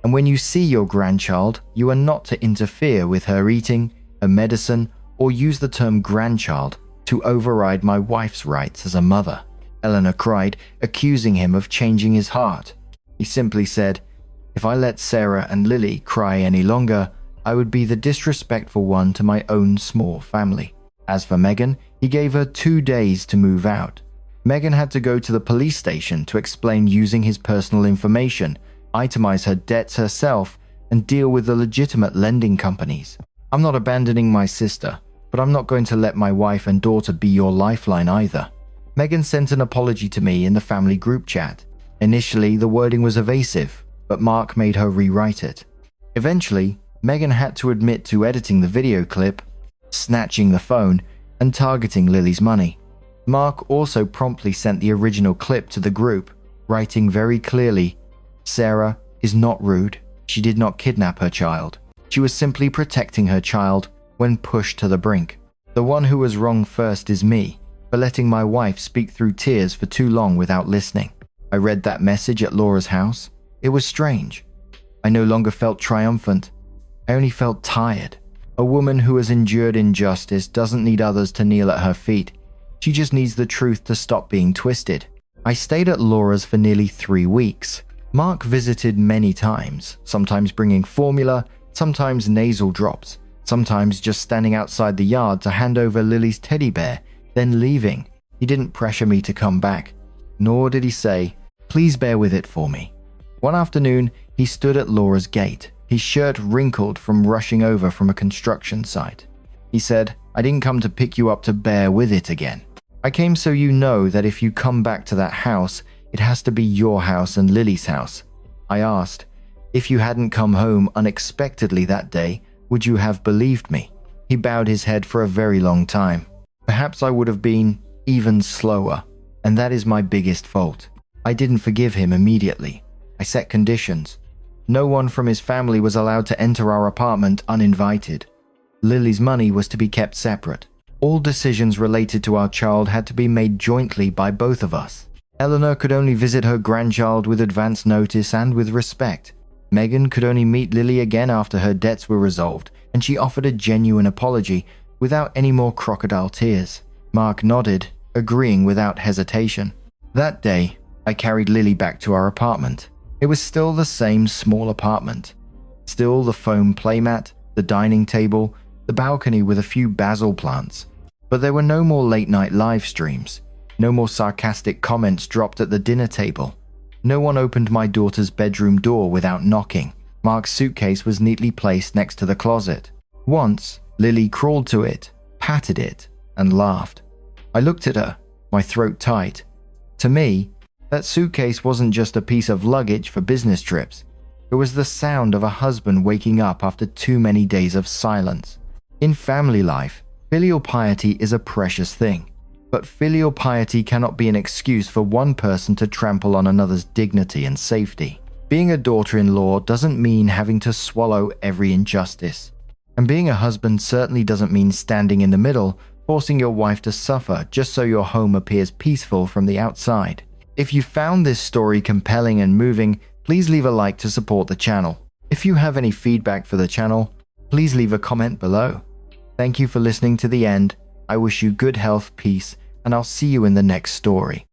And when you see your grandchild, you are not to interfere with her eating, her medicine, or use the term grandchild to override my wife's rights as a mother. Eleanor cried, accusing him of changing his heart. He simply said, if I let Sarah and Lily cry any longer, I would be the disrespectful one to my own small family. As for Megan, he gave her 2 days to move out. Megan had to go to the police station to explain using his personal information, itemize her debts herself, and deal with the legitimate lending companies. I'm not abandoning my sister, but I'm not going to let my wife and daughter be your lifeline either. Megan sent an apology to me in the family group chat. Initially, the wording was evasive, but Mark made her rewrite it. Eventually, Megan had to admit to editing the video clip, snatching the phone, and targeting Lily's money. Mark also promptly sent the original clip to the group, writing very clearly, Sarah is not rude. She did not kidnap her child. She was simply protecting her child when pushed to the brink. The one who was wrong first is me, for letting my wife speak through tears for too long without listening. I read that message at Laura's house. It was strange. I no longer felt triumphant. I only felt tired. A woman who has endured injustice doesn't need others to kneel at her feet. She just needs the truth to stop being twisted. I stayed at Laura's for nearly 3 weeks. Mark visited many times, sometimes bringing formula, sometimes nasal drops, sometimes just standing outside the yard to hand over Lily's teddy bear, then leaving. He didn't pressure me to come back, nor did he say, please bear with it for me. One afternoon, he stood at Laura's gate, his shirt wrinkled from rushing over from a construction site. He said, I didn't come to pick you up to bear with it again. I came so you know that if you come back to that house, it has to be your house and Lily's house. I asked, if you hadn't come home unexpectedly that day, would you have believed me? He bowed his head for a very long time. Perhaps I would have been even slower, and that is my biggest fault. I didn't forgive him immediately. I set conditions. No one from his family was allowed to enter our apartment uninvited. Lily's money was to be kept separate. All decisions related to our child had to be made jointly by both of us. Eleanor could only visit her grandchild with advance notice and with respect. Megan could only meet Lily again after her debts were resolved, and she offered a genuine apology without any more crocodile tears. Mark nodded, agreeing without hesitation. That day, I carried Lily back to our apartment. It was still the same small apartment. Still the foam playmat, the dining table, the balcony with a few basil plants. But there were no more late-night live streams. No more sarcastic comments dropped at the dinner table. No one opened my daughter's bedroom door without knocking. Mark's suitcase was neatly placed next to the closet. Once, Lily crawled to it, patted it, and laughed. I looked at her, my throat tight. To me, that suitcase wasn't just a piece of luggage for business trips. It was the sound of a husband waking up after too many days of silence. In family life, filial piety is a precious thing, but filial piety cannot be an excuse for one person to trample on another's dignity and safety. Being a daughter-in-law doesn't mean having to swallow every injustice. And being a husband certainly doesn't mean standing in the middle, forcing your wife to suffer just so your home appears peaceful from the outside. If you found this story compelling and moving, please leave a like to support the channel. If you have any feedback for the channel, please leave a comment below. Thank you for listening to the end. I wish you good health, peace, and I'll see you in the next story.